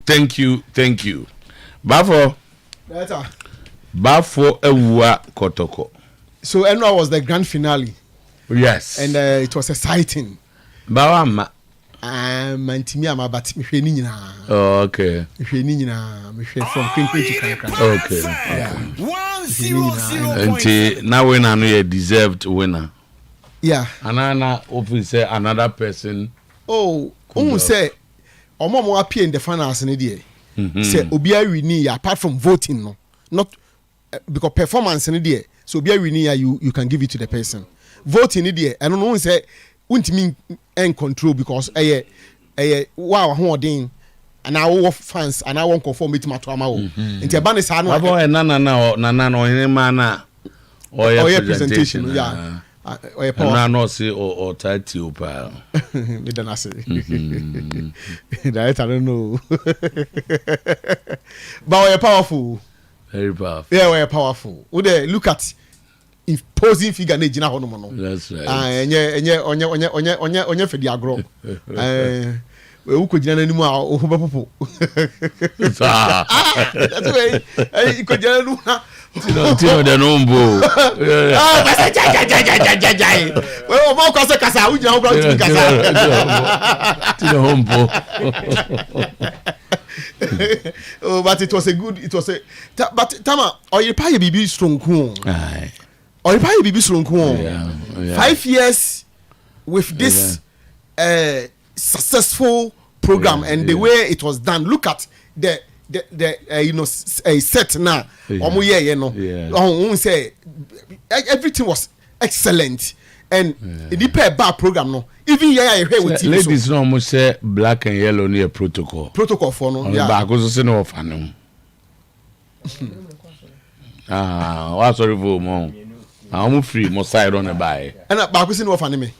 Thank you. Bafo Ewua Kotoko. So Enwa was the grand finale. Yes. And it was exciting. Bawama. Mantimi ama but mehwe ni nyina. Oh, okay. Mehwe ni nyina, mehwe from Queen to Kankran. Okay. Yeah. 100. And now winner no you deserved winner. Yeah. Anana often say another person. Oh, say omo appear in the finals in the say obia wini apart from voting no. Not because performance in the so obia wini you can give it to the person. Voting in the I don't know say untimi en control because wow holding and our fans and I won't conform it to my trauma. Into ban is no or presentation. Yeah. Or no say or title pa. Me don't say. That I don't know. But we're powerful. Very powerful. Yeah, we're powerful. Would they look at imposing figure na jina hono mono. That's right. Onye fe di agro. We uko jina nanimu a ohoba popo. That's way. Iko jina nu na. Tino de nombo. Basa jai. We o mo kwase kasa u jina ho bra tu kasa. Tino hombo. Oh, but it was a but Tama, Oyerepa ye bibi strong ku. Aye. Oyerepa ye bibi strong ku. Yeah. 5 years with this successful program and the way it was done. Look at the set now. Omo ye no. Say everything was excellent. And the bad program no. Even here with TV. Ladies no almost say black and yellow near protocol. Protocol for no. Yeah. Back also say no fan. What sorry for mom. I'm free mo side on the buy. And back also no fan me.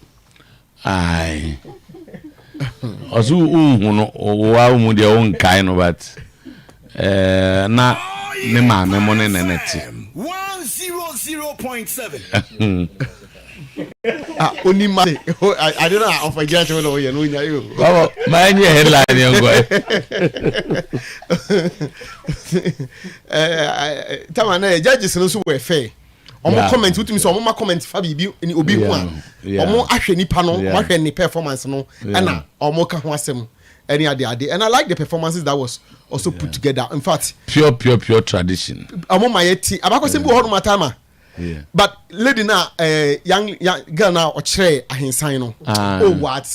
Aye. Also no wa mu dia won kai no but na me ma me money na neti. 100.7. Only money. I don't know how I get to know you. Baba, my headline you go. Tamana judges no so we fair. Omo comment with me so omo comment fa bibi ni obi hu a. Omo ahwe nipa no, mo ahwe ni performance no, na omo ka ho asem. Any ade and I like the performances that was also put together. In fact, pure tradition. Omo mayeti abako sembu ho no matama. Yeah. But lady now, young girl now, or tray, I can sign on. Oh, what?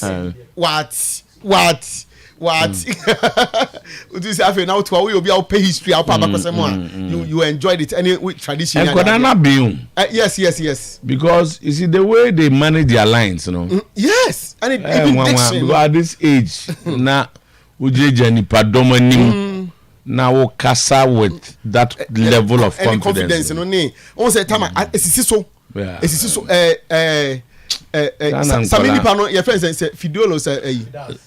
Would you say, I feel now to we will be our pay history, our papa, you enjoyed it, any with tradition. Yes. Because you see, the way they manage their lines, you know. Yes, and it diction. At this age, now, would you Jenny Padomani? Now Kasa with that level of confidence. No need. On say time so. Yeah. Samini pano your friends say Fidolo say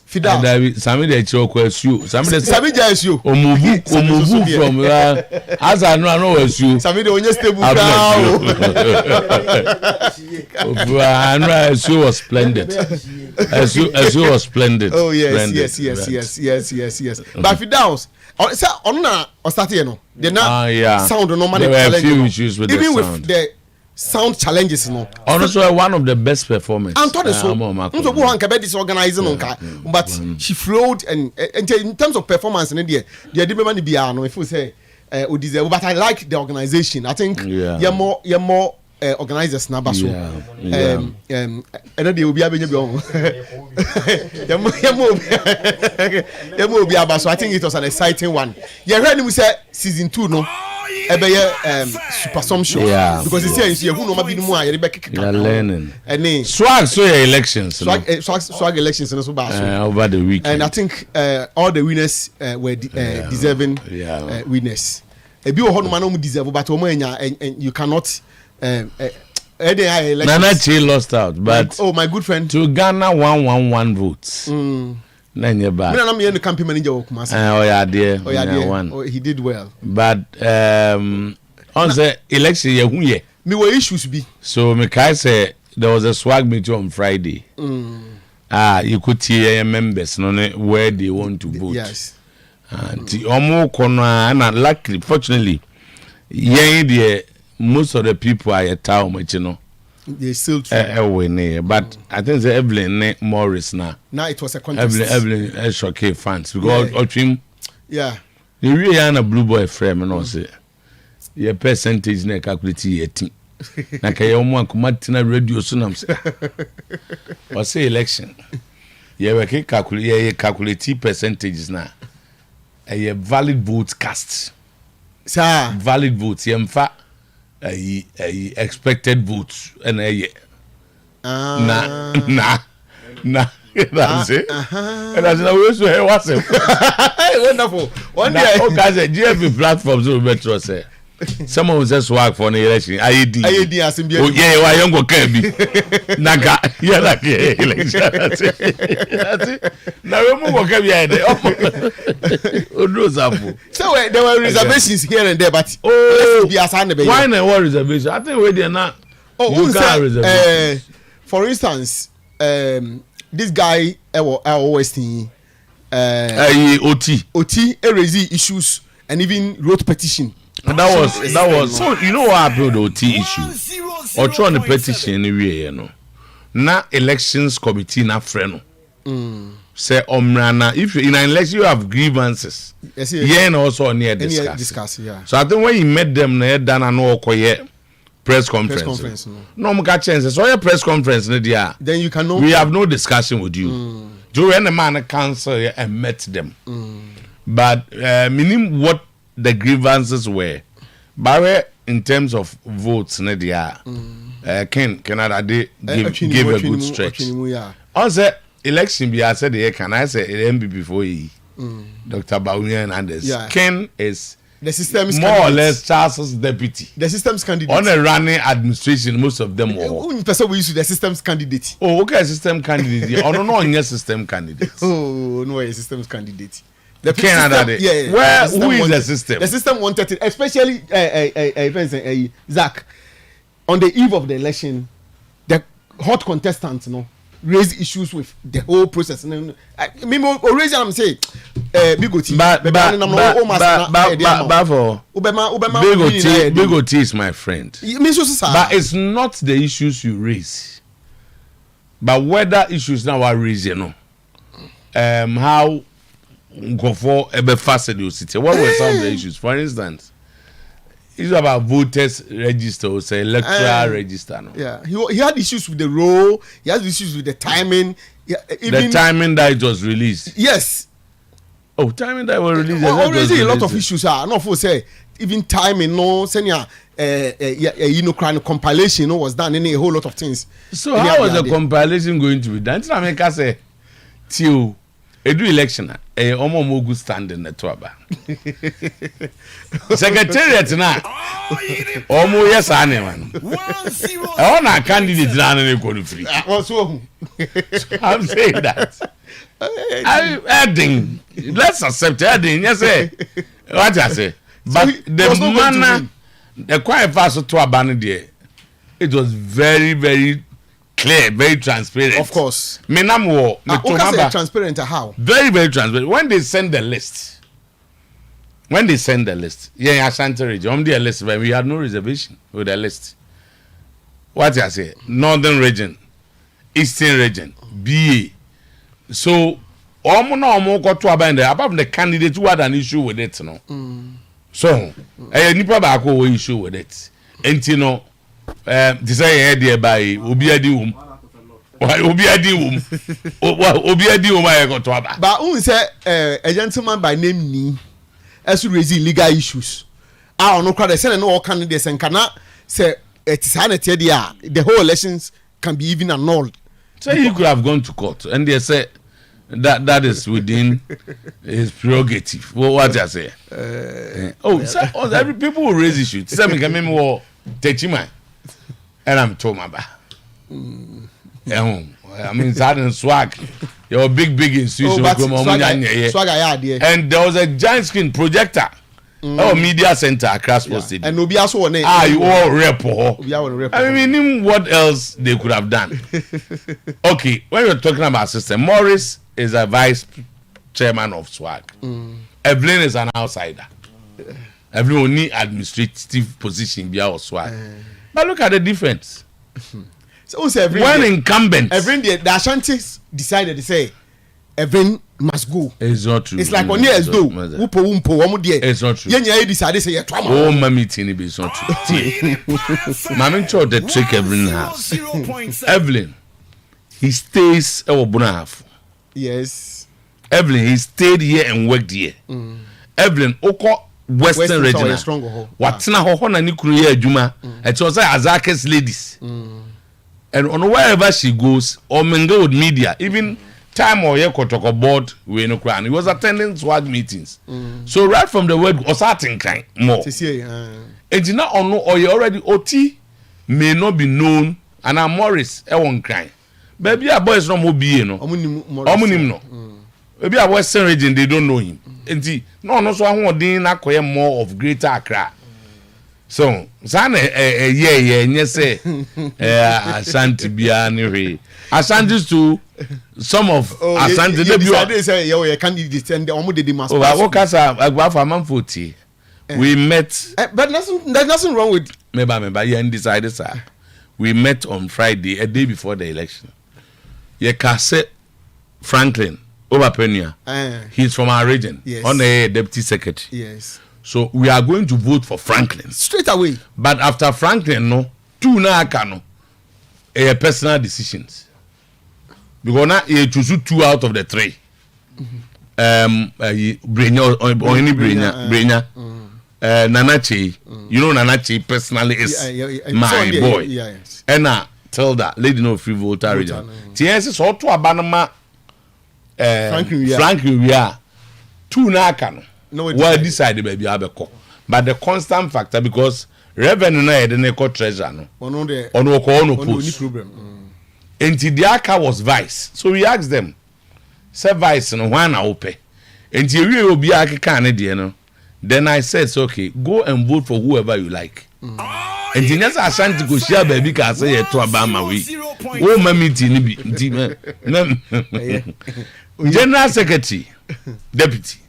Fidal. Sami dey choke you. Sami just you. Omuvu from as I know as you. Sami dey onye stable now. As you was splendid. As you was splendid. Oh yes. But Fidals say on started no. They now sound no man challenge. There were a few issues with even the with sound. the sound challenges no. Honestly, one of the best performances. I'm told so. So go on kabedi disorganizing but she flowed and in terms of performance in the did man be no if we say deserve, but I like the organization. I think you're more organizers now so and then they will be able to so I think it was an exciting one. Yeah, when we say season 2 no super some show because it's here who no be more learning and swag so your elections swag elections and so over the weekend. And I think all the winners were deserving winners. A be no man deserve but and you cannot Nana Che lost out, but my good friend to Ghana 111 votes. Nanya bad. Me na me the campaign manager of Kumasi. He did well. But on the election ye me were issues be. So me say there was a swag meeting on Friday. You could hear members where they want to vote. Yes. And omo kono and luckily fortunately most of the people are at town they still true. But I think the Evelyn Morris now it was a contest. Evelyn Shockey fans because yeah you really are a blue boy frame and also your percentage na calculate 18 na kay omo akumatina radio sunam or say election we calculate percentages na a valid votes cast sir valid votes yemfa expected votes and na that's it. And that's we also hear what's it. Wonderful. One day okay GFB platforms will better say someone was just work for an election IED asimbi oh yeah why young go can be naga yeah like election that's it now we move go be there no zafu so there were reservations here and there but be assigned why no what reservation I think we there now you can reservation for instance this guy always think OT raise issues and even wrote petition. And that was so you know what happened with the OT issue or trying the petition anyway you know na elections committee na friend say omrana if in an election you have grievances and also near discuss yeah. So I think when you met them na done and no okoye press conference no mo ka chance so your press conference na dia then you can know we have no discussion with you during the man council and met them but meaning what the grievances were but in terms of votes na dia Canada they give a good stretch on say election be I said can I say MB before he Dr. Bawumia Hernandez Ken is the system's more or less Charles's deputy. The system's candidate. On a running administration, most of them were. Who person we use the system's candidate? Oh, okay, system candidate. Oh, no, yes, system candidate. Oh, no, a system's candidate. The Canada, yeah. Where who is the system? The system wanted it, especially Zach. On the eve of the election, the hot contestants, raise issues with the whole process. I'm saying, Big OT is my friend. But it's not the issues you raise, but whether issues now are raised, how go for a faster you city. What were some of the issues? For instance, it's about voters register or say electoral register. No? Yeah, he had issues with the role. He had issues with the timing. Yeah, even the timing that it was released. Yes. Oh, timing that was released. Already a lot of issues are not for say even timing. No, senior. Kind of compilation. Was done. And a whole lot of things. So how was the compilation going to be done? I mean, I say, till edu election omo mogu stand in the toaba secretariat na omo yes ane man na candidate na na go free I'm saying that I adding let's accept adding yes what I say but so the manner the quite fast to abandon there it was very very clear, very transparent. Of course. Transparent how? Very, very transparent. When they send the list, yeah, Ashanti region, on the list, we had no reservation with the list. What I say? Northern region, Eastern region, BA. So, got to abandon apart from the candidate who had an issue with it, no. So, nipa ba ko issue with it. And you know. This I heard by Obiadi I got to about. But who say a gentleman by name Ni as to raise legal issues? I don't know crowd send no candidates and cannot say it's sanity the whole elections can be even annulled. So he could have gone to court and they say that is within his prerogative. What I say? Every people will raise issues. Say me come more Techima. And I'm told my bad. I mean, Southern swag. You're a big institution. And there was a giant screen projector. Media center across the city. And nobody also want you all repo. I mean, what else they could have done? Okay, when you're talking about system, Morris is a vice chairman of swag. Evelyn is an outsider. Evelyn will need administrative position be our swag. But look at the difference. So when incumbent, Evelyn the Ashantis decided to say Evelyn must go. It's not true. It's like on years though. It's not true. Yeah, decided say oh, mommy, it's not true. Mommy told the trick Evelyn has. Evelyn, he stays over Bunaf. Yes. Evelyn, he stayed here and worked here. Evelyn, Oko Western region. What's na ho na ni kunu ye adwuma. It was like Azakes ladies. And on wherever she goes, or mingle with media, even time or ye kotoko board we no kran. He was attending swag meetings. So right from the word Osatin kind more. And you know or you already OT may not be known and I'm Morris won't cry. Baby our boys no more be no. Omunim no. Maybe our Western region they don't know him. And no so ahun akoye more of Greater Accra. So sana yeah say Ashanti bia ni Ashanti to some of Ashanti they say you candidate and omo dey mass. Oh what kasa agbafa manfoti. We met but there's nothing wrong with member yeah decided sir. We met on Friday a day before the election. Ye kase Franklin Overpenia. He's from our region. Yes. On the deputy secretary. Yes. So we are going to vote for Franklin straight away. But after Franklin, no, two na akano, personal decisions. Because now you choose 2 out of the 3. Brenya, Nanache. You know Nanache personally is my boy. Yes. And I tell that lady no free voter region. TNS is all to abanama. Franklin, we are 2 na akano. No, well decided baby abeko but the constant factor because revenue na e dey call treasure no ono post problem and the aka was vice so we asked them say vice no why na ope and we obi akeka na de no then I said so, okay go and vote for whoever you like and the next Ashanti go share baby ka say ye to abama we o mamiti ni bi general secretary deputy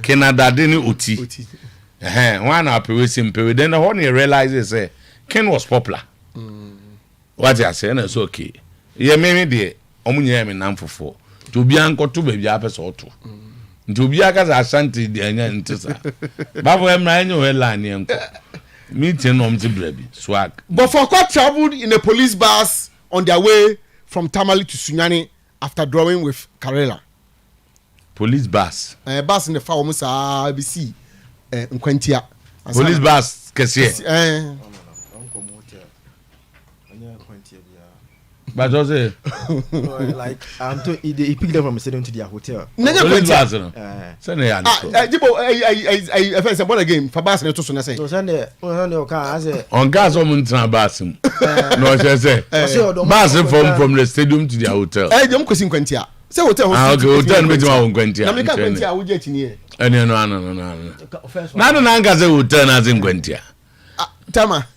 Canada didn't Oti. One up with simple. Then the one he realizes Ken was popular. What I say, it's okay. Yeah, maybe the Omunya and Namfo to be uncle to baby apples or two. To be a Ashanti, the Antissa. Babu Emmanuel line meeting on the baby swag. But for quite traveled in a police bus on their way from Tamale to Sunyani after drawing with Karela. Police bus. Bus in the farm was ABC. Nkwentia. Police bus, Kessie. But was it? Like, he picked them from a stadium to their hotel. Police bus. Sunday, I first about a game for bus and to say. No, Sunday, on gas or Muntra Basim. No, I say, bus from the stadium to the hotel. I don't question Quentia. So hotel me to my Quentia. I will get in here. No. Nana Nangaze will turn as in Quentia. Tama.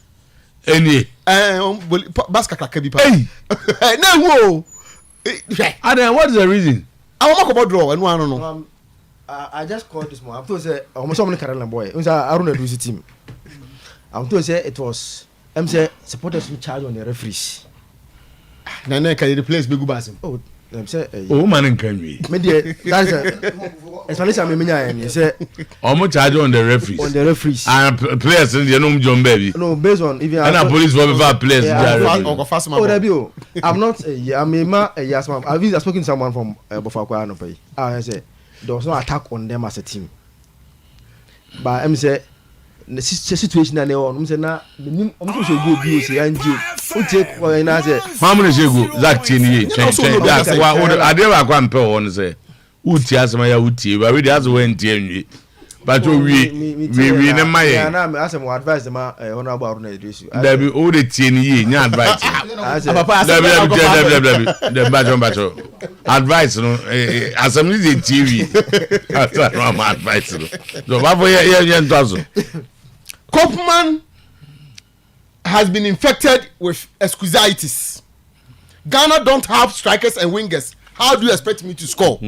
Any Baska Kabi. No, Adam, what is the reason? I want to about draw and one no. I just called this morning. I'm to say almost so many Carolina boy. I don't know the team. I'm to say it was say supporters in charge on the referees. Nana can replace Big Basim. Oh, oh man, can we? That's explanation. I mean, I say almost charge on the referees. On the referees. And players in the no John baby. No, based on if you are police for players. Oh, I'm not. Yes, ma'am. I've spoken to someone from Bofakwa. I say there was no attack on them as a team. But I'm say the situation that they are. I'm saying now. I'm going to go be say and you. How many go Zach Chini? That's why I never go and pay on say. Uti as my uti, but we just went here. But we never mind. I'm asking what advice the man honorable Aruna Idris. There be all the Chini, no advice. Advice, no. As I'm using TV, I'm advice. So, what for you? Kopman has been infected with exquisitis. Ghana don't have strikers and wingers. How do you expect me to score?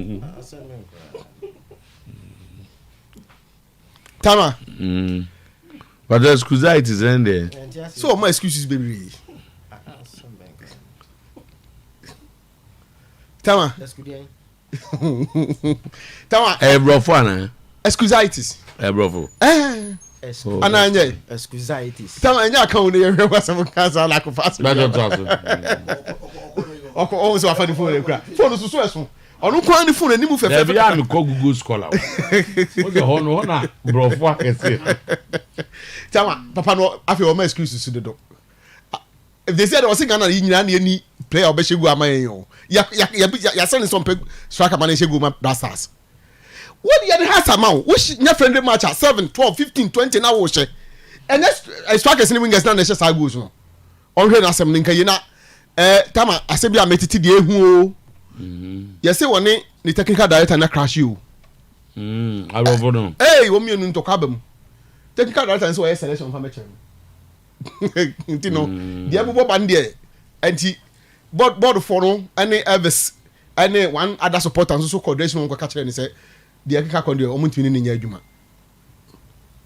Tama. But the excusitis in there. So my excuses, baby. Tama. Tama. Brofo Excusitis. Brofo. Ananye. Excusitis. Tama nya account dey we was some cancer like fast. Okay, always afa the phone kra. Phone so eso. Onu kwa ni phone animu fefe. Be ya me ko Google scholar. O de ho na brofo akese. Tama, papa no afi o ma excuses to the dog. If they said I was Ghana nyina na any player obeshegu amayen yo. Ya send some striker man shegu ma blasters. What you has amount? Which your friendly match at 7, 12, 15, 20 now wo she. And that's strikers ni wingers na she say goals no. Onhwe na asem nka ye na Tama asebi ametiti de ehu o. You say one ni technical director na crash you. Arovo no. Hey, wo mienu ntokwa bam. Technical director nso selection fa meche. You know, the abo band there anti board for no any Elvis any one other supporter nso so coordination ko catch ni say the akeka kon there omuntini ni nya adwuma.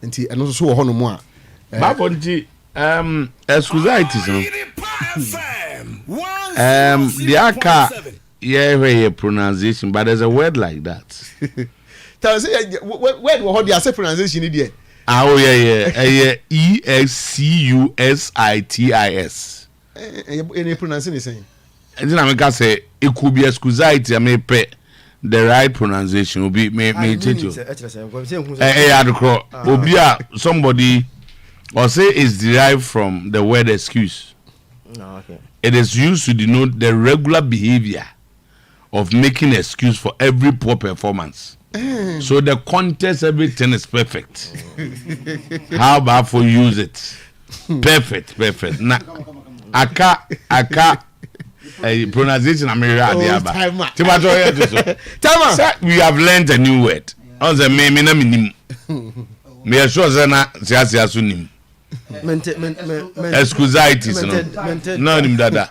Anti eno so wo ho no mo a. Ba bonti excusitis no. The aka yeah pronunciation, but there's a word like that. Tell say word wo ho the say pronunciation ni there. Oh yeah. Excusitis. Any pronunciation is saying. And then I say it could be excusitis. I may pay the right pronunciation will be may teach you. Somebody or say is derived from the word excuse. No, okay. It is used to denote the regular behavior of making excuse for every poor performance. So the context, everything is perfect. How about for use it? Perfect. Now, aka pronunciation America. We have learned a new word. On the me na minim. Me sure zena sia sunim. Excusitis no nim dada.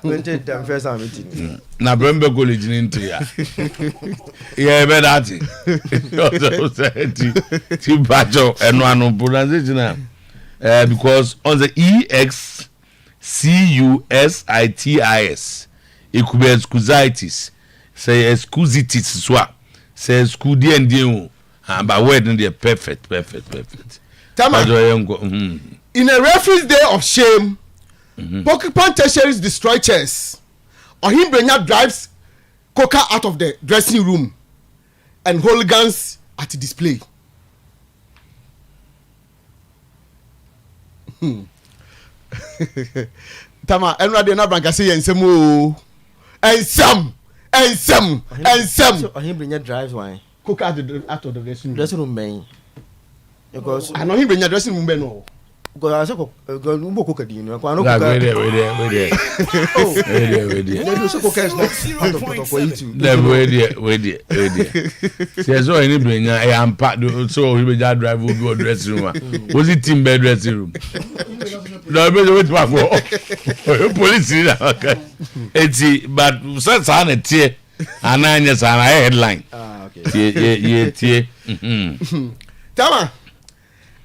Na brembe college ni ntia. Yeah be that. Ti bajo eno pronunciation because on the excusitis it could be excusitis. Say excusitis so. Say excudi and dio. But word in there perfect. Tama. In a referee's day of shame, Porcupine tertiaries destroy chairs. Ohimbenya drives Coca out of the dressing room and hooligans at the display. Tama, enrade na branca say ensem o. Ensem. Ohimbenya drives why? Coca out of the dressing room. Dressing room man. Because I know Ohimbenya dressing room no. Because I said, go no cook again. I know wait there. Oh, wait there. Let me so cook is not for you too. Wait there. Say so any bring I am packed so we just drive will go dressing room. Was it team bed dressing room? No, wait back for police. It's but such an tie ananya sana headline. Ah, okay. Yeah. Tama.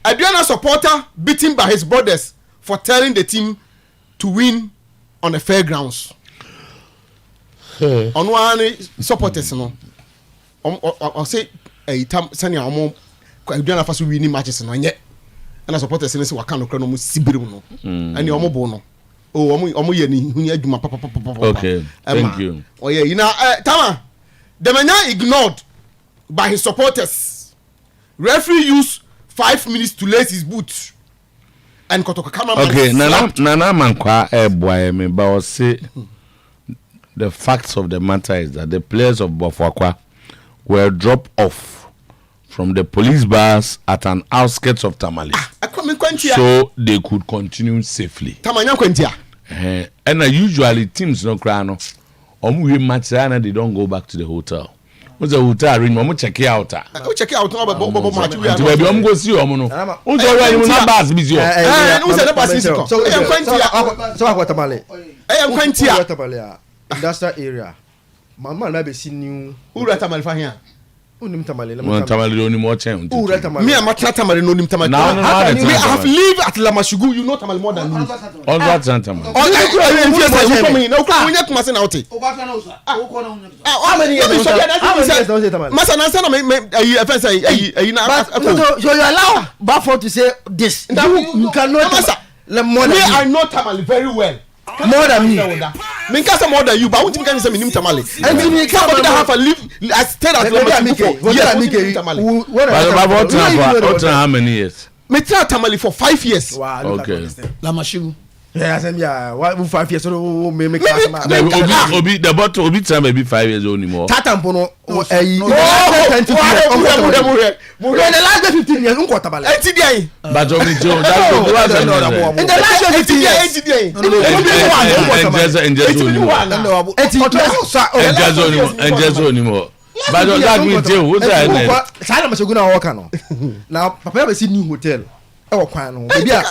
Aduana supporter beaten by his brothers for telling the team to win on the fairgrounds. On one supporters no. I say tam sani amo Aduana faso winning matches no nye. Na supporters say waka no kra no mo sibiru no. Ani omo bo no. Oh omo ye ni huni adwuma papa. Okay. Thank you. Oh yeah, you know Tama. The man ignored by his supporters. Referee used 5 minutes to lace his boots and Kotoka cameraman. Okay, Nana Mankwa boy me but say the facts of the matter is that the players of Bofakwa were dropped off from the police bars at an outskirts of Tamale. So they could continue safely. Tamanya Kwentia. And usually teams no cry no. We match and they don't go back to the hotel. What's the hotel ring? Mama check it out. Check it out. Bobo match. We are go see omo no. Who's already na bus busy. Who's the bus busy? So I am Kwentia. So what Tamale? I am Kwentia. Industrial area. Mama na be see new. Who rat Tamale for here? Unim tamale. Tamale only more change. Me and my tamale no nim tamale. No, Me I have lived at Lamashugu, you know tamale more than me. All that tamale. All you come in. No, when you come and out. How many years? Masa na say na offense so you allow Bafo to say this. You cannot. Me I know tamale very well. More than me. Me can't say more than you, but I want to say minimum tamale. And me somebody that have a live. I stayed at Lamashugu. Yes, tamale. But how many years? Me try tamale for 5 years. Wow. Okay. Lamashugu. Yeah, I said yeah. What 5 years? So me Obi the bottle Obi time maybe 5 years only more. Tatampo no. The last 15 years, but Obi Joe, that's in the last 15 years, but that means what's that? Now, Papa have seen new hotel. Oh, maybe a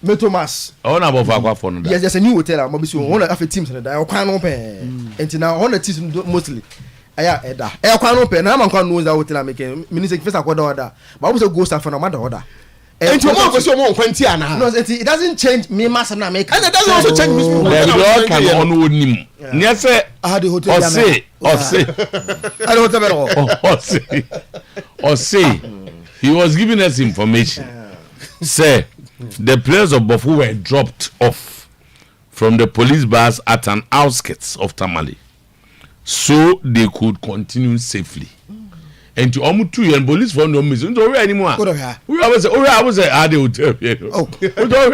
Metomas. I want about phone. Yes, there's a new hotel. I'm obviously one of the teams and I can't open. And now on the team mostly. Aya eda. E kwa no pe na man kwa no za hotel making. Minister first order. But also go staff for another order. And you want to show more kwanti ana. No, it doesn't change me mass na make. And it doesn't also change me. They can on wonim. Near say I had the hotel. Or say he was giving us information. Say the players of Bofu were dropped off from the police bars at an outskirts of Tamale, so they could continue safely. And to almost 2 years, police found no missing. Don't worry anymore. We always say, I was at the hotel. Oh, don't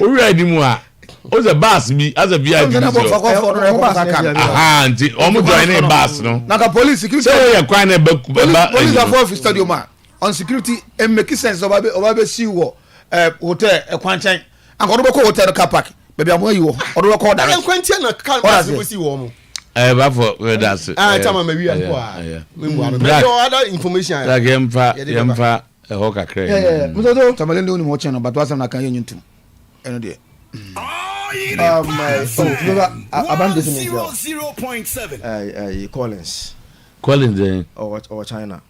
worry anymore. What's a bus me as a VIP? Aha, almost joining a bus, no. Now the police security. Say you're crying about police are for stadium man on security. And make sense of Obabe see what hotel a quantain. I'm going to go hotel car park. Maybe I'm where you are. Or record that. I'm quantain a car park. We see warm. That's it. Tell me other information. Like Yemfa, a hawker crane. Tamale no more channel, but was an Akayan too. And dear. Abandon 0.7. Collins. Collins, Or China.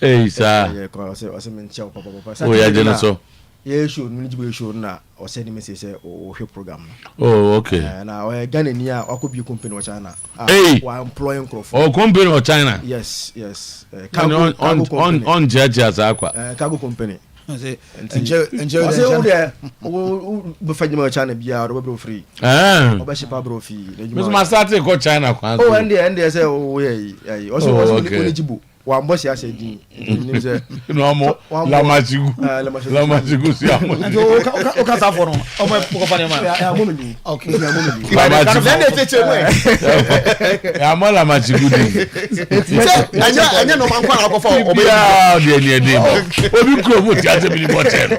Hey, sir. Yeah, was a man, Papa. Oh, yeah, so. Yeah, should ministry show now or send me say or program. Oh, okay. Now I Ghana near or could be company or China. Hey, while employing Crawford. Oh, company or China? Yes. On Judge as Aqua. Cargo company. Enjoy there. Before China be out of free. Bro fee. Miss Masate go China. Oh, and they say, oh, yeah. Also, eligible. One boss has said, no more. Lamachigu. See how much. Okay. I'm all Lamachigu. I know man kwa go for Obi ko mo ti ate bi mo ten.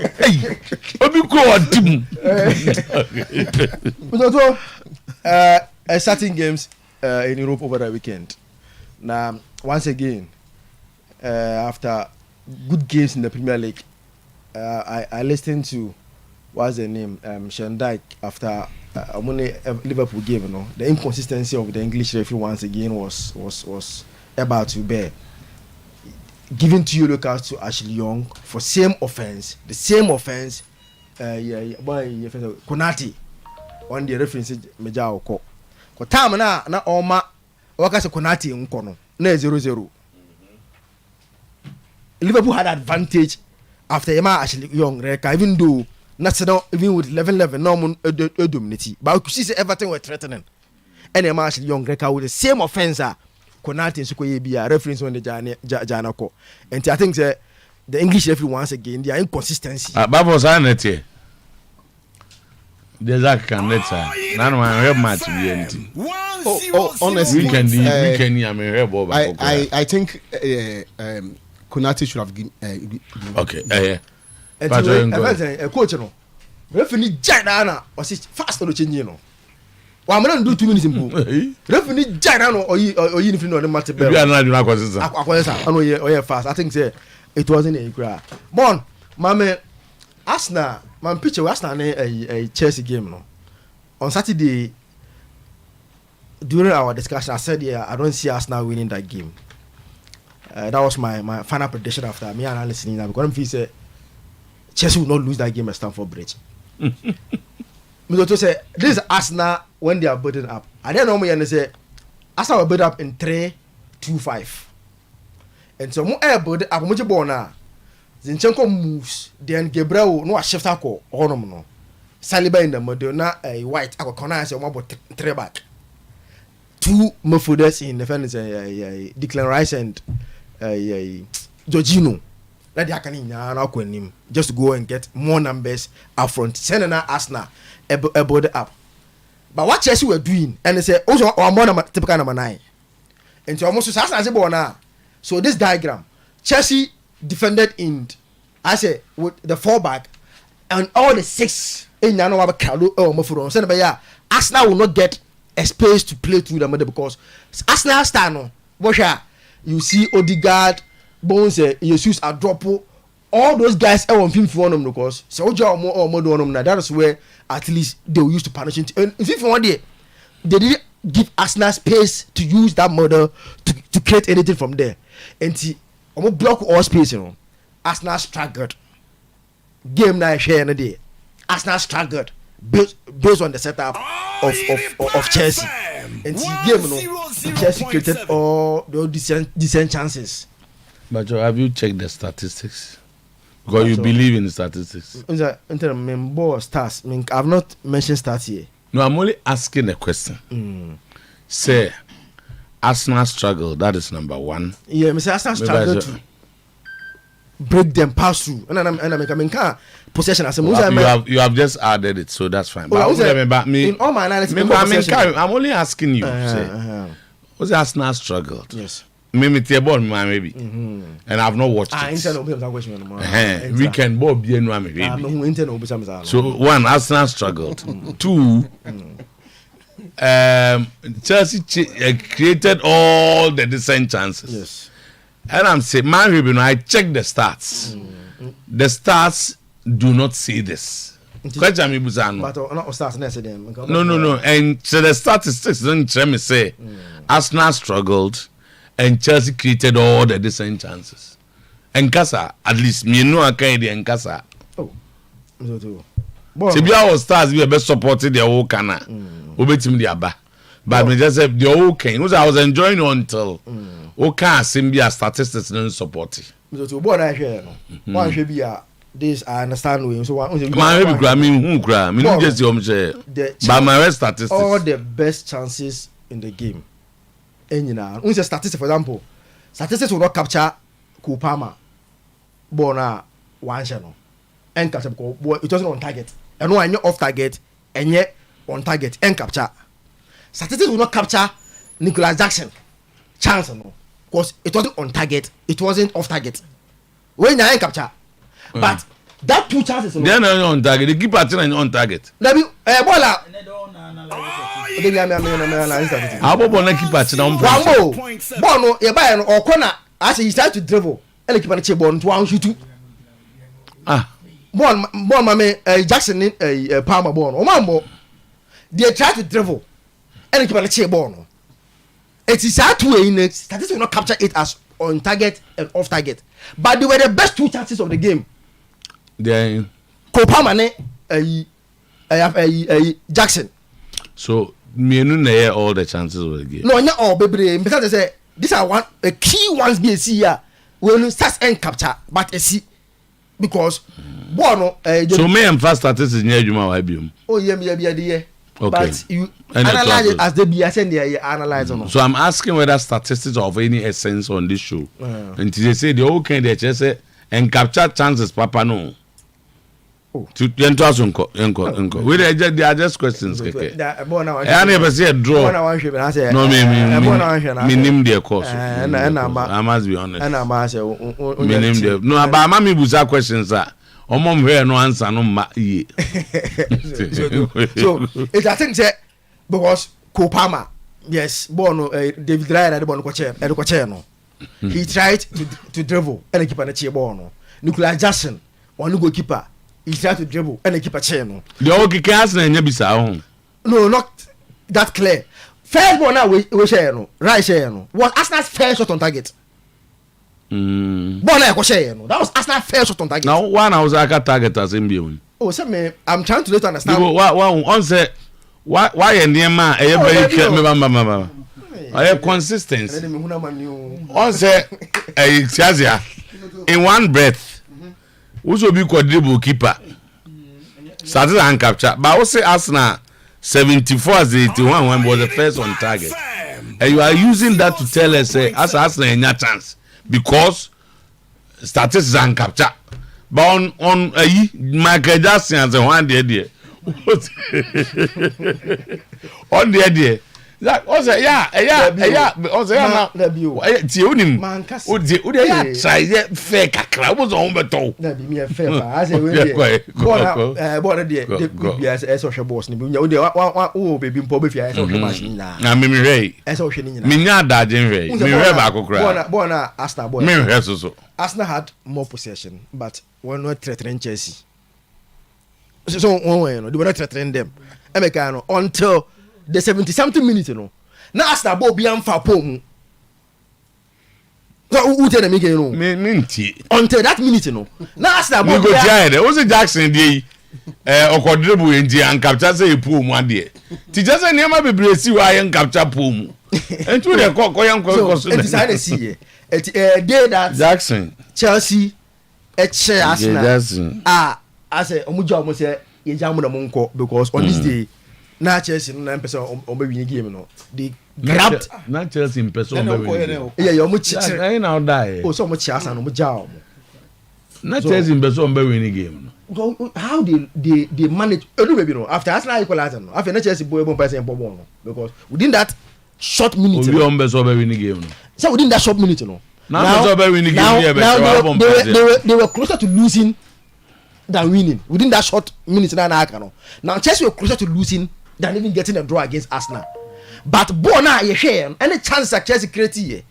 Obi ko odim. Starting games in Europe over the weekend. Now, once again, after good games in the Premier League, I listened to what's the name Shendijk after Liverpool game. You know, the inconsistency of the English referee once again was about to bear. Giving 2 yellow cards to Ashley Young for the same offense. Konate on the reference Meja Oko. Ko time na Oma wakase Konate nkono na 0-0. Liverpool had advantage after Emma Ashley Young reka, even though national even with 11-11 no dominate, but you see Everton were threatening and Emma Ashley Young reka with the same offense Konate nsuko be a reference on the Janako. And I think the English referee once again their inconsistency. Babo sanete. There's a connector. None of my match be empty. Honestly, we can I think Konate should have given. Okay. Coach, no. Referee Jana was fast on the change, you know. Well, I'm going to do 2 minutes in pool. Referee Jana or you know the matter. We are not doing fast. I think it wasn't a cry. Bon, Mame, Arsenal, my picture was a Chelsea game. No, on Saturday, during our discussion, I said, yeah, I don't see us now winning that game. That was my final prediction after me and I listening now, because I'm say Chelsea will not lose that game at Stamford Bridge. Because to say this is Arsenal when they are building up. I don't know me and say Arsenal will build up in 3-2-5. And so more air build up much more now. Zinchenko moves, then Gabriel no shift ako onom no. Saliba in the middle na White ako corner say one about 3 back. 2 midfielders in defense Declan Rice and Jorginho. That they can in just to go and get more numbers up front. Sending Arsenal about up. But what Chelsea were doing, and they say also more typical number 9. And so almost Arsenal now. So this diagram, Chelsea defended in, I say with the 4 back, and all the 6 in Arsenal will not get a space to play through the middle because Arsenal star no. You see Odegaard, Bones, Jesus, a drop. All those guys are on film for them because so that is where at least they will use to punish it. And if one day they didn't give Arsenal space to use that model to create anything from there. And see, almost block all space, Arsenal struggled. Game night share in a day. Arsenal struggled based on the setup of Chelsea. And see, game, Chelsea created all those decent chances. But have you checked the statistics? Because you believe in the statistics. I've not mentioned stats here. No, I'm only asking a question. Say, Arsenal struggle, that is number 1. Yeah, Mr. Arsenal struggle to break them, pass through. And I'm possession. You have just added it, so that's fine. But in all my analysis, I'm only asking you. What's Arsenal struggled? Yes. Maybe and I've not watched it. Weekend ball maybe. So 1, Arsenal struggled. 2, Chelsea created all the decent chances. Yes. And I'm saying, I checked the stats. The stats do not say this. But no. And so the statistics don't say Arsenal struggled and Chelsea created all the decent chances. And Casa, at least me know I can't and Casa. Oh, Sibia was stars we best supported the whole cana. Obetim the Abba. But me just said the whole can. I was enjoying until okay, Simbia statistics don't support it. This I understand. So just by my statistics. All the best chances in the game. And statistics, for example, statistics will not capture Kupama, Bona, one channel, and capture it wasn't on target. And no, I knew off target, and yet on target and capture. Statistics will not capture Nicolas Jackson chance, no, because it wasn't on target, it wasn't off target. When I capture, but that 2 chances, they are not on target. They keep attacking on target. Bola. How about keep patching on Bono, you buy or corner as he started to dribble and keep on the ball to one shoot. Jackson in a Palmer born or Mambo. They try to dribble and keep on the ball. It is that way in it. Statistics will not capture it as on target and off target. But they were the best 2 chances of the game. Then Kopamane Jackson. So me no all the chances of the game. No, not all baby. Because they say these are a key ones be see here when start and capture, but a see because Bono. So me and fast statistics near you my IBM. Oh yeah. Okay. But you and analyze it as they be send there analyze on. So I'm asking whether statistics of any essence on this show. And they say the whole kind they just say and capture chances, Papa no. To unko. We they are just questions. I never say a draw. No, me name their course. I must be honest. Me name their. No, but mommy buza questions are. Mom here no answer no ma ye. So it I think that because Kopama, yes, Bono David Ryan the Bono Koche no. He tried to dribble and keep on the chair Bono. Nicolas Jackson, one goalkeeper. He tried to dribble and keep a chain. The old kickers and Yabisa. No, not that clear. first ball now we share no right share no was Arsenal's first shot on target. Ball now share no that was Arsenal's first shot on target. Now one I was target as NBA. Oh, say me, I'm trying to let you understand. Why on say why near man very clear I consistency. On say in one breath. Also be quadruple keeper. Started and capture. But I will say Arsenal 74 as 81 when was the first on target. And you are using that to tell us as Arsenal any chance because statistics and capture. But on Michael Jackson as one day. On the idea. That also yeah also yeah na ti onim o de ya try fair kakra wo zo beto na bi me fair pa as we dey border dey be as so hwe boss ni o dey o baby mpo be fia so hwe machine na me hwe so hwe ni nyina me nya adaje hwe me hwe ba kokra border Arsenal boy me hwe so Arsenal had more possession but when not threatening Chelsea so one way no they were not threatening them emeka no until the 70 something minutes no na Arsenal bo bia mfa pom so who tell me again no me nti until that minute no na Arsenal bo bia go tie there was Jackson dey okodrebu enji and capture say pom ade ti just say niam bebre si wa yan capture pom entu dey koyan so it is hard to see day that Jackson Chelsea che Arsenal I say omuja say ye jamu na monko because on this day na Chelsea na person on be win game no they grabbed na Chelsea in person on be win yeah you much I now die oh so much Arsenal no jao na Chelsea in person on be win game no how they manage no baby no after Arsenal equalize no after na Chelsea boy person no because within that short minute we on be so be win game no so within that short minute no now so be win game they were closer to losing than winning within that short minute now Chelsea were closer to losing than even getting a draw against Arsenal. But Bona ye share any chance that Chelsea create here.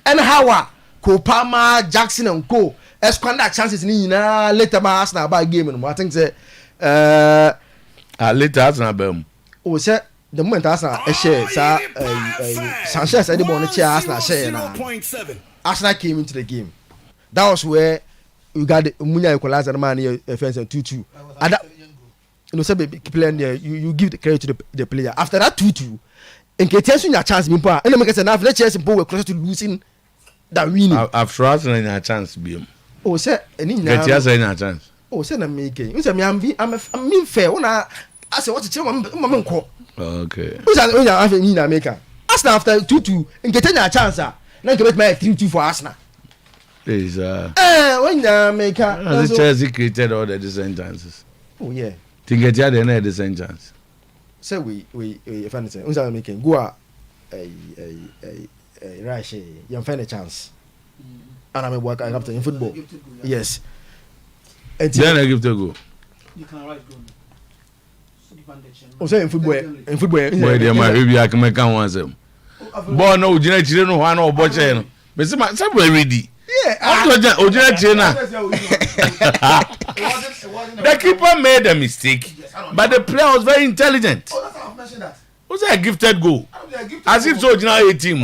And how Kopama, Jackson and Co. Esquander chances in later my Arsenal by game and I think say later Arsenal bem. Oh say the moment Arsenal share Sanchez said the ball chair Arsenal share now. Arsenal came into the game. That was where you got the Munya equalizer man here fence 2-2. You know, say player there, you give the credit to the player. After that 2-2, in case you have chance, and then make it enough. Let's Chelsea were closer to losing than winning. After Arsenal a chance, be. Oh, say any chance. Oh, say na making. You say me, I'm fair. When I say what to tell my call. Okay. You say when you have me na maker. Arsenal after 2-2, in case you have chance, now you get my 3-2 for Arsenal. Is when you maker. Chelsea created all the decent chances. Oh yeah. Think get ya the decent chance. Say we if anything, we are making go a rush. You find a chance. And I'm work after in football. Yes. Then I give to go. You can write goal. Oh, say in football. Boy, they might be I can make one them. Boy, no, you know, no one or butcher. But some ready. Yeah, the keeper made a mistake, but the player was very intelligent. Oh, that's how I've mentioned that. Was that a gifted goal? As if so, Jina a team.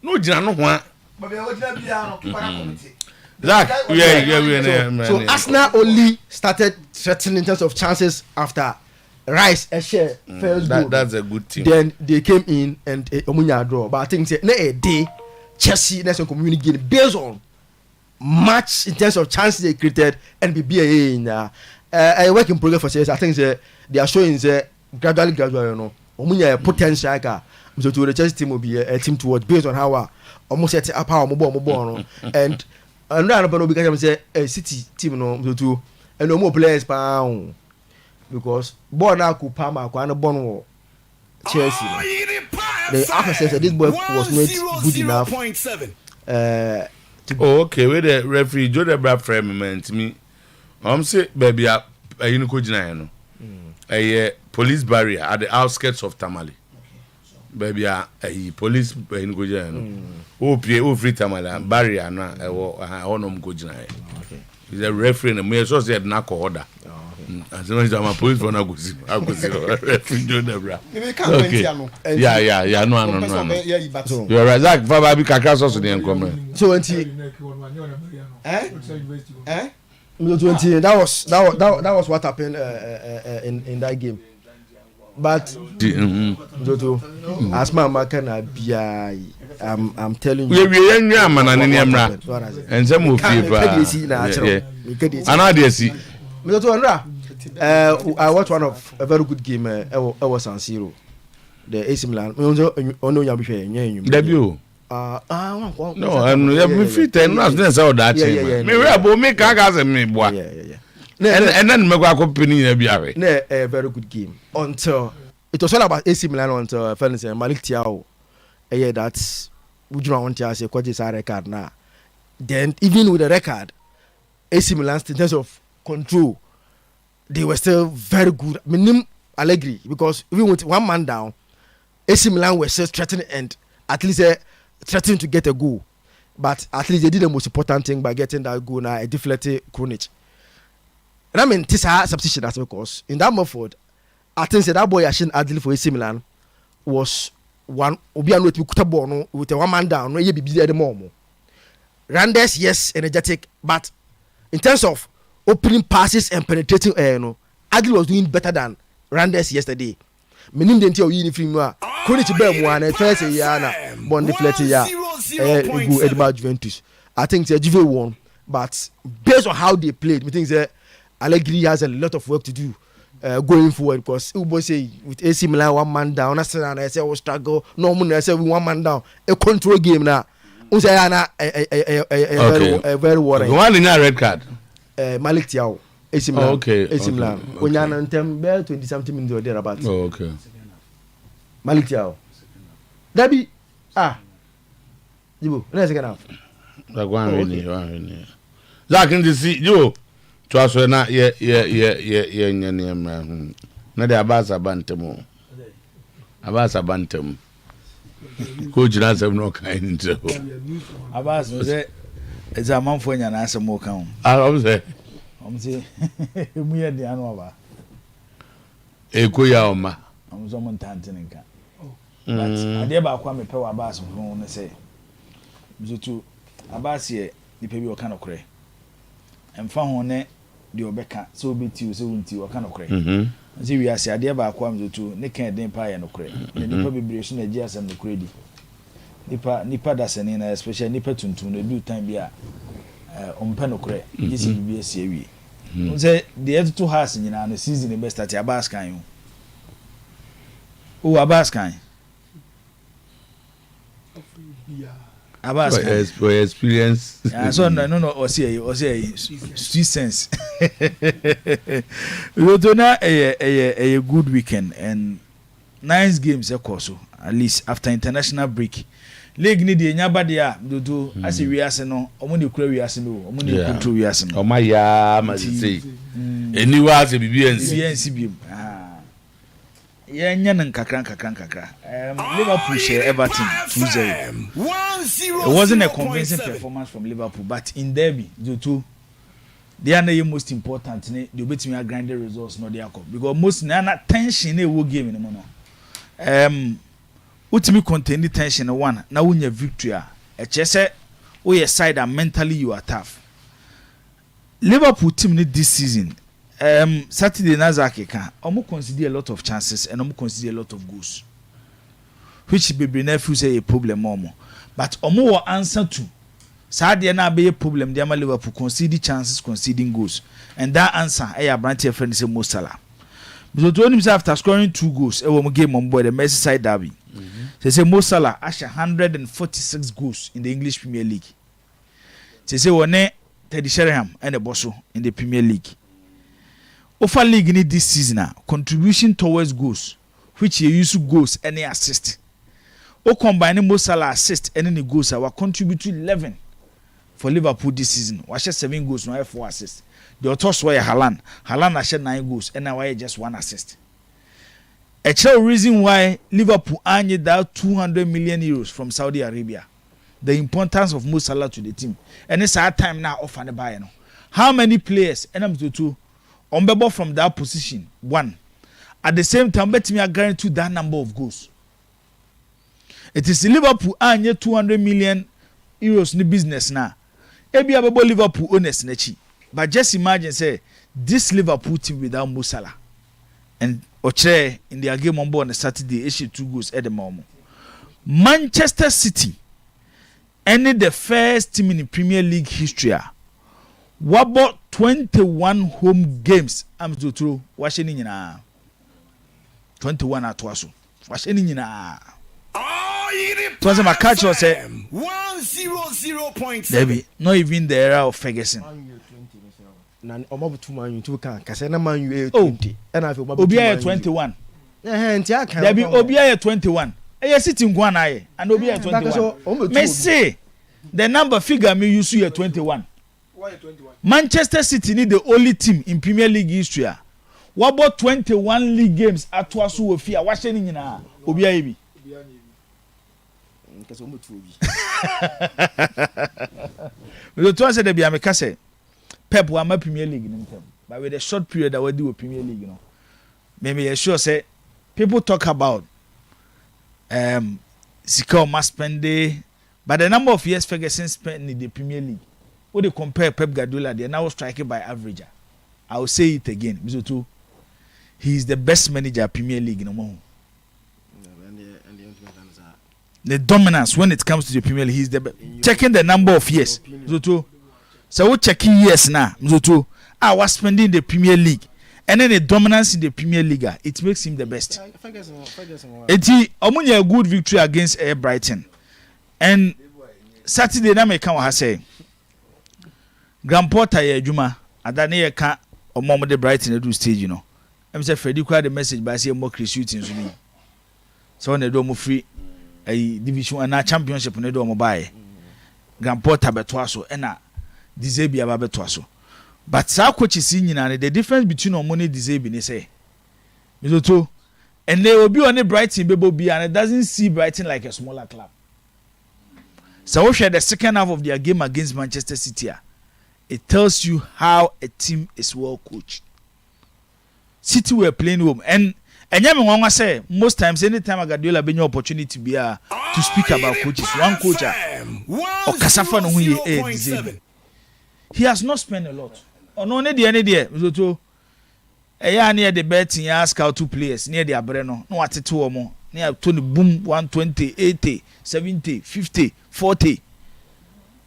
No, Jina, no one. Zach, yeah. So Arsenal only started threatening in terms of chances after Rice a share first goal. That's a good team. Then they came in and Omunya draw. But I think say na a day Chelsea national community game based on match in terms of chances they created and BBA in a work in progress for Chelsea. I think they are showing gradually you know Omunya potential so to the Chelsea team will be a team towards based on how almost set up how mobile and another because I'm say a City team no so to and no more players pound because Bona Kupama Kwana Bono Chelsea. The after says that this boy was not good enough. Okay, where the referee Joe the Brad frame to me. Say baby a unico no. A police barrier at the outskirts of Tamale. Baby a police unico no. O free Tamale barrier na onom go jina. He's a referee and me so said na ko order. As long as I'm a police for Nagusi, I could see Debra. Okay. Yeah, no. You're right, Zach, Fabi Kakas also didn't come. 20. 20. That was what happened in that game. But as my can I'm telling you. We and some move. I watched one of a very good game. I was on zero. The AC Milan. Debut. No, I'm fit and not that. Me rebel make Kagas and me, boy. And then make a company in a very good game until it was all about AC Milan until Felix and Malik Thiaw. That's would you want to say what is our record now? Then even with the record, AC Milan in terms of control, they were still very good. Minim Allegri because even with one man down, AC Milan were still threatening and at least threatening to get a goal. But at least they did the most important thing by getting that goal now, a deflected Krunic. And I mean, this is a substitution that's because in that method, I think that boy Yashin Adli for AC Milan was one Obiano with a one man down, no ye be the more. Randers, yes, energetic, but in terms of opening passes and penetrating Adli was doing better than Randers yesterday. Meaning the entire uniform Krunic be one and first yana bon deflected Edinburgh Juventus. I think the Juve won, but based on how they played, me think that Allegri has a lot of work to do going forward because Ubo say with AC Milan one man down, I say we struggle. No one I say we one man down. A control game now. A very worrying. One in a red card. Malik Thiaw. AC Milan. AC Milan. When you are on 20-something minutes or thereabouts. Oh, okay. Malik Thiaw. Debbie. Jibo. Let's get out. Like one really. Zach in the sea, you. Trust her not yeah. Not the Abasa Bantam. Abasa Bantam. Coach has no kind of. Abbas was it? It's a month when you answer more count. I was there. I'm saying, we had the annual. A Kuyama. I'm someone tanting. But I dare about Kwame Power Abbas from say. Zutu Abbas here, the people kind of cray. And found on it. The Obeka so be to so won't you kind of cray. See, we are say, I dare about Kwame to Nick and Empire and Cray. The Nipa Vibration and Jas and the Crady. Nipa that's an in a special Nipa to do time be on Penocre. This will be a series. Say the other 2 hours in the season the best at Abaskan. Oh, Abaskan. Abaskan for experience. So no, or say street sense. We do not a good weekend and nice games of course. At least after international break. League need the Nyabadia do as we are no, Omuni Kura we are no, Omuni control we are no. Oh my ya, must say. And you are to be BNCB. Yan kakra. Liverpool share Everton 2-0. It wasn't a convincing performance from Liverpool, but in Derby, due to they are the most important. They bet me a grind results, not the outcome because most nana tension they will game in the moment. Ultimate contain the tension one. Now when you victory, a chese or your side and mentally you are tough. Liverpool team need this season. Saturday Nazaki can almost consider a lot of chances and almost consider a lot of goals, which baby nephew say a problem more. But almost answer to Saturday na be a problem. The Liverpool conceding chances, conceding goals, and that answer a branch of friend say Mo Salah. But to himself after scoring 2 goals, a game on board the Merseyside derby. They say Mo Salah has 146 goals in the English Premier League. They say one Teddy Sheringham and the Bosso in the Premier League. Offer league in this season contribution towards goals, which you use goals any assist. O combining Mo Salah assist and any goals will contribute to 11 for Liverpool this season. We share 7 goals, no 4 assists. The others were Haaland has 9 goals and now just 1 assist. A child reason why Liverpool earned that 200 million euros from Saudi Arabia. The importance of Mo Salah to the team. And it's our time now off and buy. How many players and I'm to Ombebo from that position, one. At the same time, bet me I guarantee that number of goals. It is Liverpool anye 200 million euros in business now. Ebi abebo Liverpool owners nechi. But just imagine say this Liverpool team without Mo Salah and Oche in their game on board on Saturday issued 2 goals at the moment. Manchester City ended the first team in the Premier League history. What about 21 home games? I'm to true. Washing in 21 at Waso. Washing in It wasn't my catch or say 100.7. Debbie, not even the era of Ferguson. Man U 20 and I feel Obia 21. Debbie Obia 21. I sitting one eye and Obia 21. May say the number figure me use you 21. Why 21? Manchester City need the only team in Premier League history. What about 21 league games at Wasu Ofia? What's in Obia Ebi? The two said be amekase Pep wa ma Premier League in them, but with a short period that we do with Premier League, you know. Maybe you sure say people talk about Sika must spend but the number of years Ferguson spent in the Premier League. When they compare Pep Guardiola, they are now striking by average. I will say it again. He is the best manager Premier League in the world. The dominance when it comes to the Premier League, he's the checking the number of years. So we checking years now. I was spending the Premier League, and then the dominance in the Premier League, it makes him the best. It's a good victory against Brighton, and Saturday na me kan wa say Grandporter ye adwuma adane ye ka omom de Brighton edu stage you know. Em say Freddy kwa the message by say more shooting so me. So na do mo free a division and championship na do mo bae. Grandporter beto aso e na Dizebi aba beto aso. But sa coaches nyina the difference between Omoni Dizebi ne say Mizoto and they will be on the Brighton bebo bi and it doesn't see Brighton like a smaller club. So we share the second half of their game against Manchester City. It tells you how a team is well coached. City were playing home and yami wanga say most times anytime Guardiola be your opportunity to be to speak about coaches one coach or kasafa no hu ye he has not spent a lot. Ono ne de so eya na the betting ask out 2 players near the abre no watete wo mo na to ne boom 120 80 70 50 40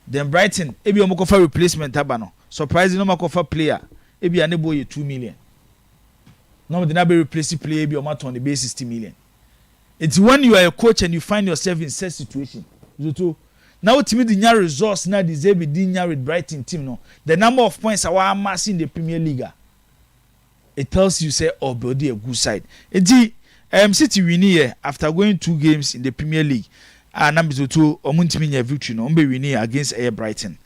then Brighton ebi o mo for replacement aba no surprising no ma for player ebi ane boy 2 million no de na be replace player ebi o ma on the base 60 million. It's when you are a coach and you find yourself in such situation so now ultimately the nya resource na Dizebi di nya with Brighton team no the number of points are amassing in the Premier League. It tells you say oh body a good side. Enti City win here after going 2 games in the Premier League. Number 2 omuntimi nya victory no mbe win against Brighton.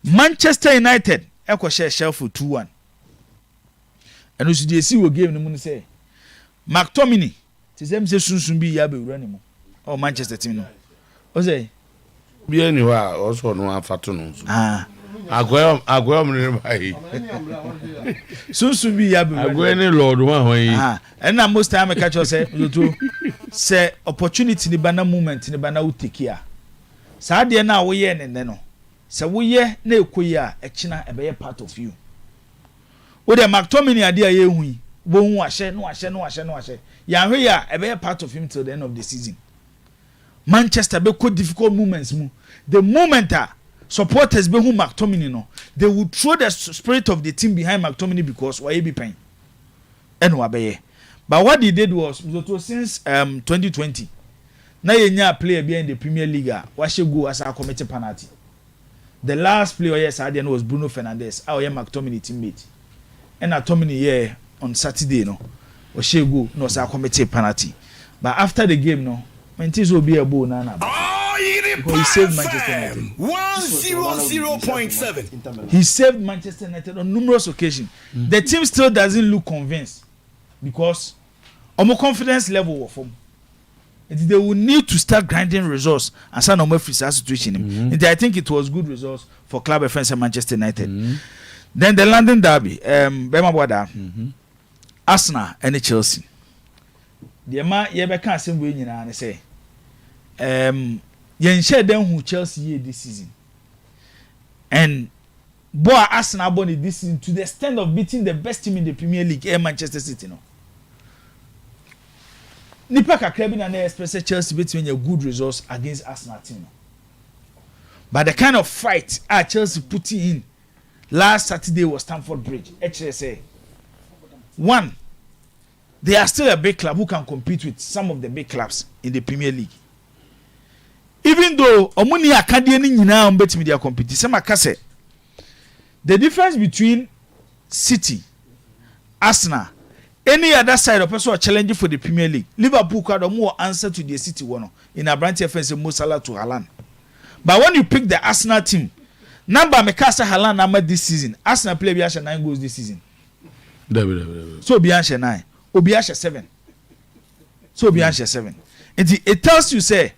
Manchester United e share shelf for 2-1. And we see see game no mun say McTominay ti say sunsun bi ya be wura ni mo. Oh Manchester team no. O say bi anywhere also no afato no. Agwem ni bai. Sunsun bi ya be wura. Agwem ni Lord wa yi. And na most time I catch us say opportunity ni bana moment ni bana uteki a. Sa de na wo ye ne no. Se wo ye na ekoyi a ekina ebe ye part of you. Wo de McTominay ade a ye hu wo hu ahye no ahye. Ya hwe ya ebe ye part of him till the end of the season. Manchester be ko difficult moments mu. The moment supporters be who McTominay no, they would throw the spirit of the team behind McTominay because why be pain. And wabeye. But what they did was since 2020, now you player behind the Premier League, what should go as a committee penalty. The last player yes I was Bruno Fernandes, our McTominay teammate. And McTominay on Saturday no, what should go no as a committee penalty. But after the game no, Mentis will be a bull nana. He saved Manchester United. 100.7. He saved Manchester United on numerous occasions. The team still doesn't look convinced because our confidence level of them. They will need to start grinding results and some more free situation. And I think it was good results for club offense and Manchester United. Then the London derby, Bema Boda, Arsenal and Chelsea. The ma yebeka asem we nyina ne say yen share them who Chelsea year this season. And boy Arsenal bought this season to the extent of beating the best team in the Premier League, Manchester City no. Nipa kakra bi na na express Chelsea between a good results against Arsenal team no. But the kind of fight Chelsea put in last Saturday was Stamford Bridge. HSA. One, they are still a big club who can compete with some of the big clubs in the Premier League. Even though Omuni Akadiani nyina umbeti media compete, some akase. The difference between City, Arsenal, any other side of person challenging for the Premier League, Liverpool had a more answer to the City one in a branch offense Mo Salah to Haaland. But when you pick the Arsenal team, number Mekasa Haaland number this season, Arsenal play Biasha 9 goals this season. So Biasha 9, Biasha 7. So Biasha 7. It tells you say,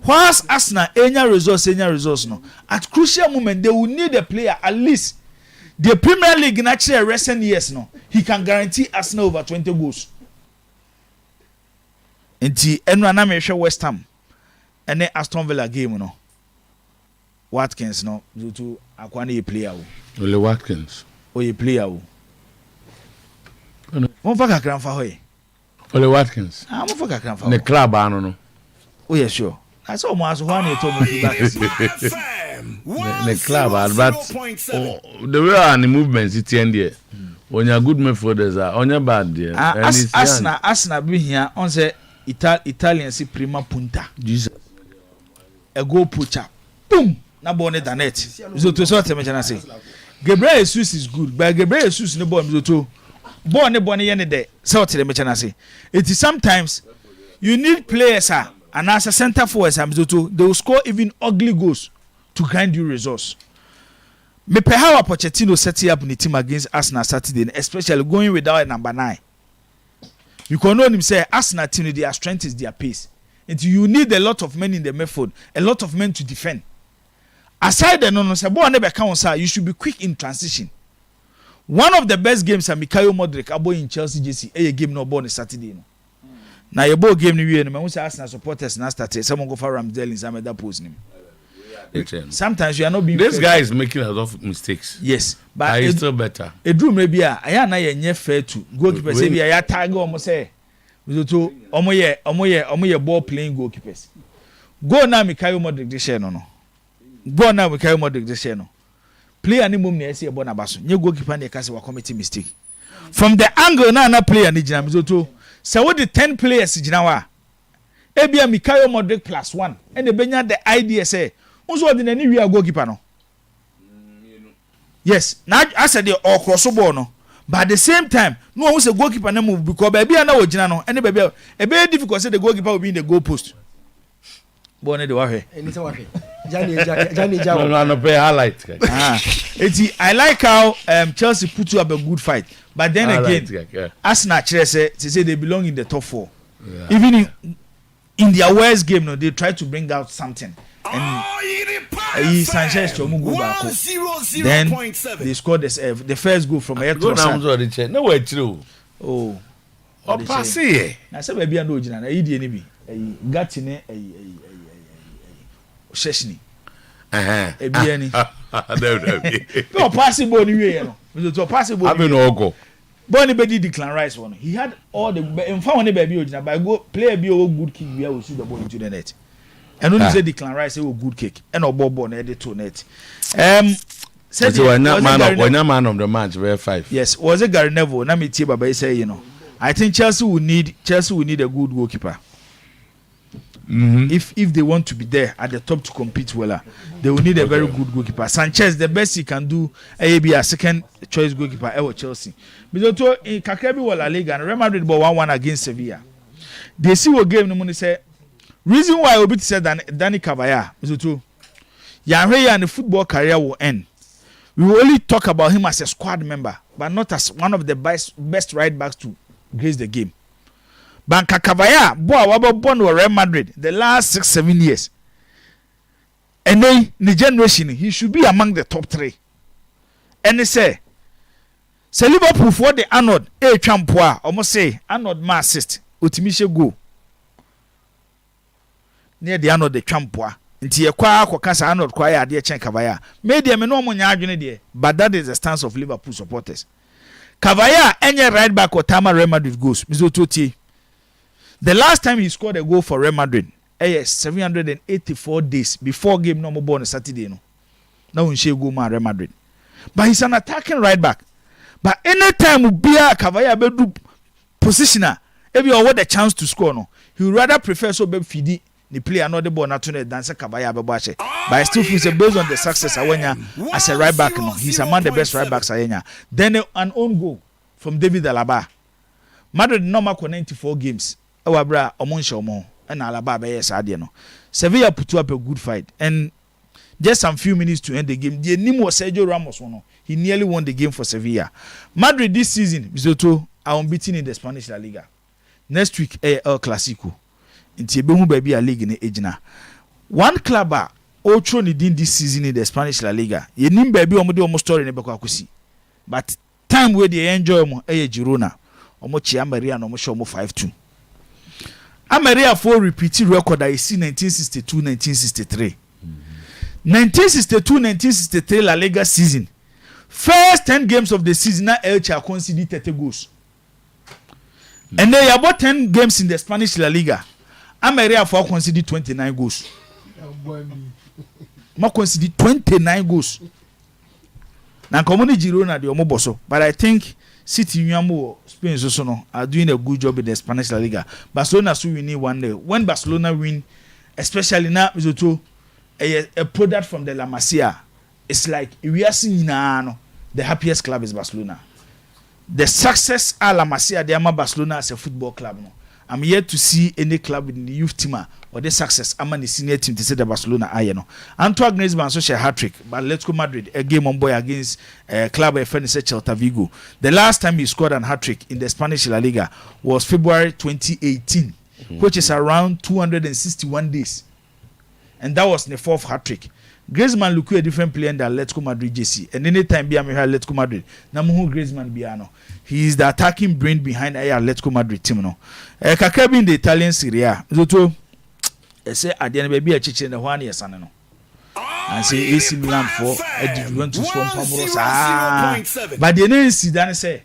whilst Arsenal any resource no, at crucial moment they will need a player at least. The Premier League in actually recent years no, he can guarantee Arsenal over 20 goals. Enti enu aname hwe West Ham ene Aston Villa game no. Watkins no due to akwane ye player wo. Only Watkins. O ye player wo. Mo fa kakran fa hoye. Only Watkins. Mo fa kakran fa. Ne club anu no. Oh yeah sure. I saw mo aso one to mo back. The club but the way and the movements it end there. When you good midfielders are on your bad there. Arsenal be here on say Italian si prima punta. Jesus. A goal poacher. Boom. Na bone da net. So to sort me chana say. Gabriel Jesus is good, but Gabriel Jesus no ball to ball ne yen de sort me chana say. It is sometimes you need players and as a center forward they will score even ugly goals to grind you results. Me pe how Pochettino set up the team against Arsenal Saturday, especially going without a number 9. You can know him say Arsenal team their strength is their pace. And you need a lot of men in the midfield, a lot of men to defend. Aside the no say boy never count you should be quick in transition. One of the best games are Mikayo Modric abo in Chelsea JC a game no born Saturday no. Na your ball game ni we no me say Arsenal supporters na start someone go for Ramsdale in some other post nim. Sometimes you are not being this guy is making a lot of mistakes. Yes, but he's still better. A drew maybe aya na ye fair to goalkeeper say be aya tag omo say we to omo ye ball playing goalkeepers. Go na Mikayo Modric this year no. Go na Mikayo Modric this year no. Player ni mum na say ball na baso. Nye goalkeeper na say wa commit mistake. From the angle na player ni jina me to say what the 10 players jina wa. Ebia Mikayo Modric +1 and the benya the idea say unso de nani wi goalkeeper no. Yes, now I said the cross ball no. But at the same time, no one say goalkeeper na move because baby na ojina no. Any baby e be difficult say the goalkeeper will be in the goal post. Bo na de wa hwe. Eni se wa hwe. Jani ja. No pay highlight. I like how Chelsea put up a good fight. But then again, Arsenal say they belong in the top 4. Yeah. Even in their worst game no, they try to bring out something. And Sanchez Chomu go back. Then they scored the first goal from Oyerepa. No way true. Oh. O passe. Na say baby no ojina na yidi eni bi. Gatine Sheshni. Ebi eni. No possible ni we no. So possible. Abi no go. Bonnie Betty Declan Rice one. He had all the in fact one baby ojina by go play be a good kick where we shoot the ball into the net. And only say Declan Rice a good kick and no ball na the to net. Said you are not man of the match very 5. Yes, was it Gary Neville? Na me tie baba say you know. I think Chelsea will need a good goalkeeper. Mm-hmm. If they want to be there at the top to compete well, they will need a very good goalkeeper. Sanchez, the best he can do, be a second choice goalkeeper ever Chelsea. Because in Kakebi wa La Liga and Real Madrid ball 1-1 against Sevilla. They see what game no money say. Reason why Obi said Danny Cabaya is to Yanre and the football career will end. We will only talk about him as a squad member, but not as one of the best right backs to grace the game. Banka Cabaya, boy, what born to Real Madrid the last 6-7 years. And then the generation, he should be among the top 3. And they say, sɛ Liverpool for the Arnold twampo a ɔmo say Arnold ma assist otimi hye goal near the Arnold the twampo a nti yɛkwa akɔka sa Arnold kwa yɛ ade kyɛn Kavaya media me no ɔmo nya adwene de but that is the stance of Liverpool supporters. Kavaya any right back or Tama Real Madrid goes Mizototie. The last time he scored a goal for Real Madrid 784 days before game no more born on Saturday no. Now we share go man Real Madrid. But he's an attacking right back. But anytime Ubia Kavaya be positioner, if you want the chance to score no, he would rather prefer so be fidi ni play another ball not to dance Kavaya Babache. But I still feel based on the success Awenya as a right back no, he's among the best right backs Awenya. Then an own goal from David Alaba. Madrid normal 94 games. Awabra Omonsha Omo and Alaba be yes no. Sevilla put up a good fight and just some few minutes to end the game. The name was Sergio Ramos. He nearly won the game for Sevilla. Madrid this season, Mizoto, are unbeaten in the Spanish La Liga. Next week, El Clasico. In Tibehu Baby a league in the Ejina. One club Ocho Nidin this season in the Spanish La Liga. Ye nim baby omode omo story ne beko akusi. But time where they enjoy mo Girona. Omo chi Amaria no mo show mo 5-2. Amaria for repeated record I see 1962-1963. 1962-1963 La Liga season. First 10 games of the season, now Elche conceded 30 goals. And they about 10 games in the Spanish La Liga. Amaria for conceded 29 goals. Ma conceded 29 goals. Now community Girona the Omoboso, but I think City Nyamo Spain so are doing a good job in the Spanish La Liga. Barcelona so we need one day. When Barcelona win, especially now Mizoto a product from the La Masia, it's like we are seeing now the happiest club is Barcelona. The success at La Masia, they are Barcelona as a football club. No, I'm yet to see any club in the youth team or the success among the senior team to say the Barcelona are no. Antoine Griezmann so share hat trick, but let's go Madrid a game on boy against club of Celta Vigo. The last time he scored an hat trick in the Spanish La Liga was February 2018, which is around 261 days. And that was the fourth hat trick. Griezmann look a different player than Atletico Madrid JC. And anytime be Atletico Madrid, namu Griezmann biano. He is the attacking brain behind Atletico Madrid team no. Kakabi in the Italian Serie A. Zoto say at the end baby a chiche na hwani yesane no. And say AC Milan for Juventus from Pamuros. But the name si dan say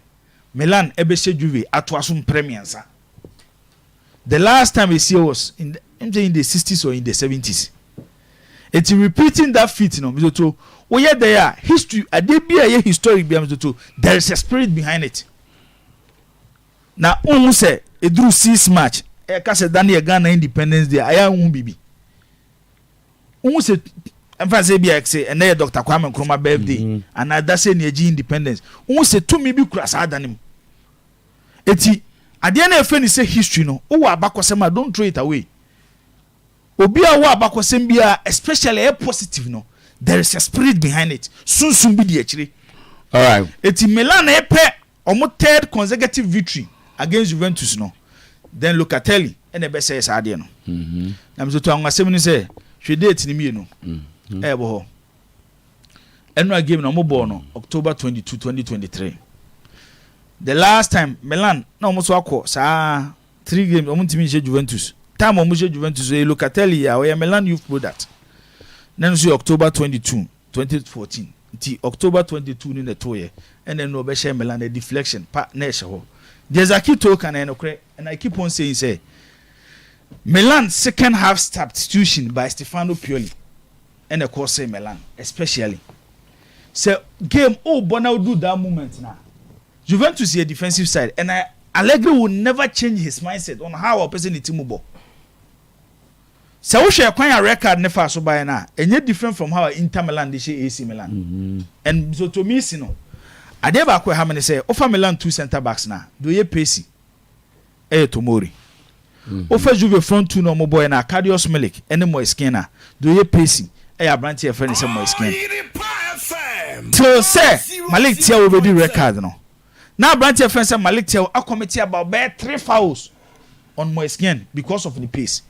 Milan ebeshe Juve atwasum Premier sa. The last time we see was in the 60s or in the 70s. It's repeating that feat, no, Mizoto. Oh yeah, there history. A historic Mizoto. There is a spirit behind it. Now, say a drew 6 match. Kase Daniel Ghana Independence Day. I am bibi. Say, I'm say and there Dr. Kwame Nkrumah birthday, and I say near Independence. Say 2 maybe cross Adanim. Eti at the end of friend say history, no. Oh, abakosema don't throw it away. Obia wa abakosem bia especially a positive no. There is a spirit behind it. Soon be the actually. All right. Eti Milan epe omo third consecutive victory against Juventus no. Then Locatelli and the best says ade no. Na me to anwasem ni say hwe date ni mi no. Bo ho. Eno game no mo ball no October 22, 2023. The last time Milan na omo so akọ sa 3 games omo ntimi je Juventus. Time omo je Juventus e Locatelli ya we Milan youth product. Then so October 22, 2014. Ti October 22 ni na toye. And then no be share Milan a deflection pa na she ho. There's a key token and I keep on saying say Milan second half substitution by Stefano Pioli and of course say Milan especially. So game Bona will do that moment now. Juventus is a defensive side and Allegri will never change his mindset on how a person is teamable. So we share quite a record never so by now and yet different from how Inter Milan they share AC Milan. And so to me, you know, I never quite how many say offer Milan 2 center backs now. Do you Pacey? Tomori. Offer Juve front 2 no more boy na Cardios Milik any more skinner. Do you Pacey? Branch your friend is more skin. So say Malik Tia already record no. Now branch your friend say Malik Tia I committee about 3 fouls on my skin because of the pace.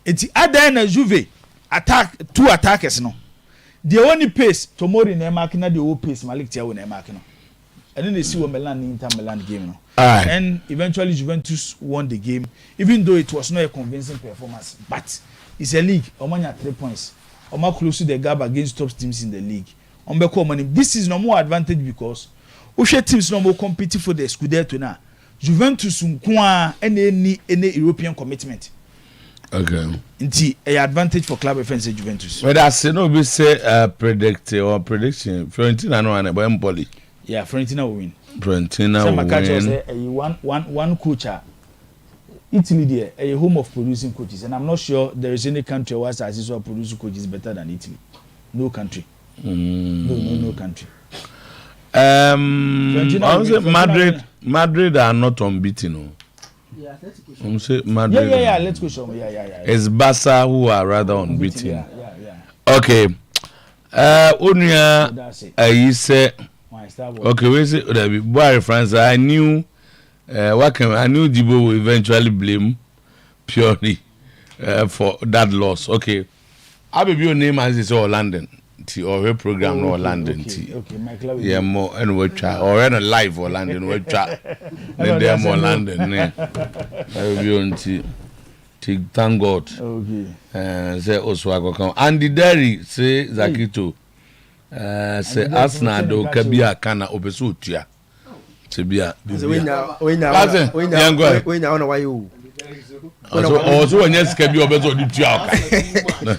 It's other na Juve attack 2 attackers no. The only pace Tomori na mark na the whole pace Malik Tia na mark no. and then they see what Milan Inter Milan game no. Aye. And eventually Juventus won the game, even though it was not a convincing performance. But it's a league. Omanya 3 points. Oma close to the gap against top teams in the league. This is no more advantage because Oshe teams no more competing for the Scudetto now. Juventus nkwa any European commitment. Okay. Nti a advantage for club offense Juventus. But I say no be say prediction Fiorentina no one but Empoli. Yeah, Fiorentina will win. Fiorentina will win. One coach. Italy there, a home of producing coaches, and I'm not sure there is any country where as well producing coaches better than Italy. No country. No country. Madrid are not unbeaten. No. Yeah, Madrid. Yeah. Let's go show. Yeah. It's Barca who are rather unbeaten. Yeah. Okay. You say. Okay, we say boy France. I knew. I knew Dibo will eventually blame purely for that loss. Okay. I will be your name as it's all London. Or her program no London. Okay, my club. Yeah, more and we try or in a live or London we try. Then they are more London. I will be on thank God. Okay. Say Oswago come. Andy Derry say Zakito. Say Arsenal do kabia kana obesu tia. Sebia. When now why you? Also when yes kabi obesu di tia.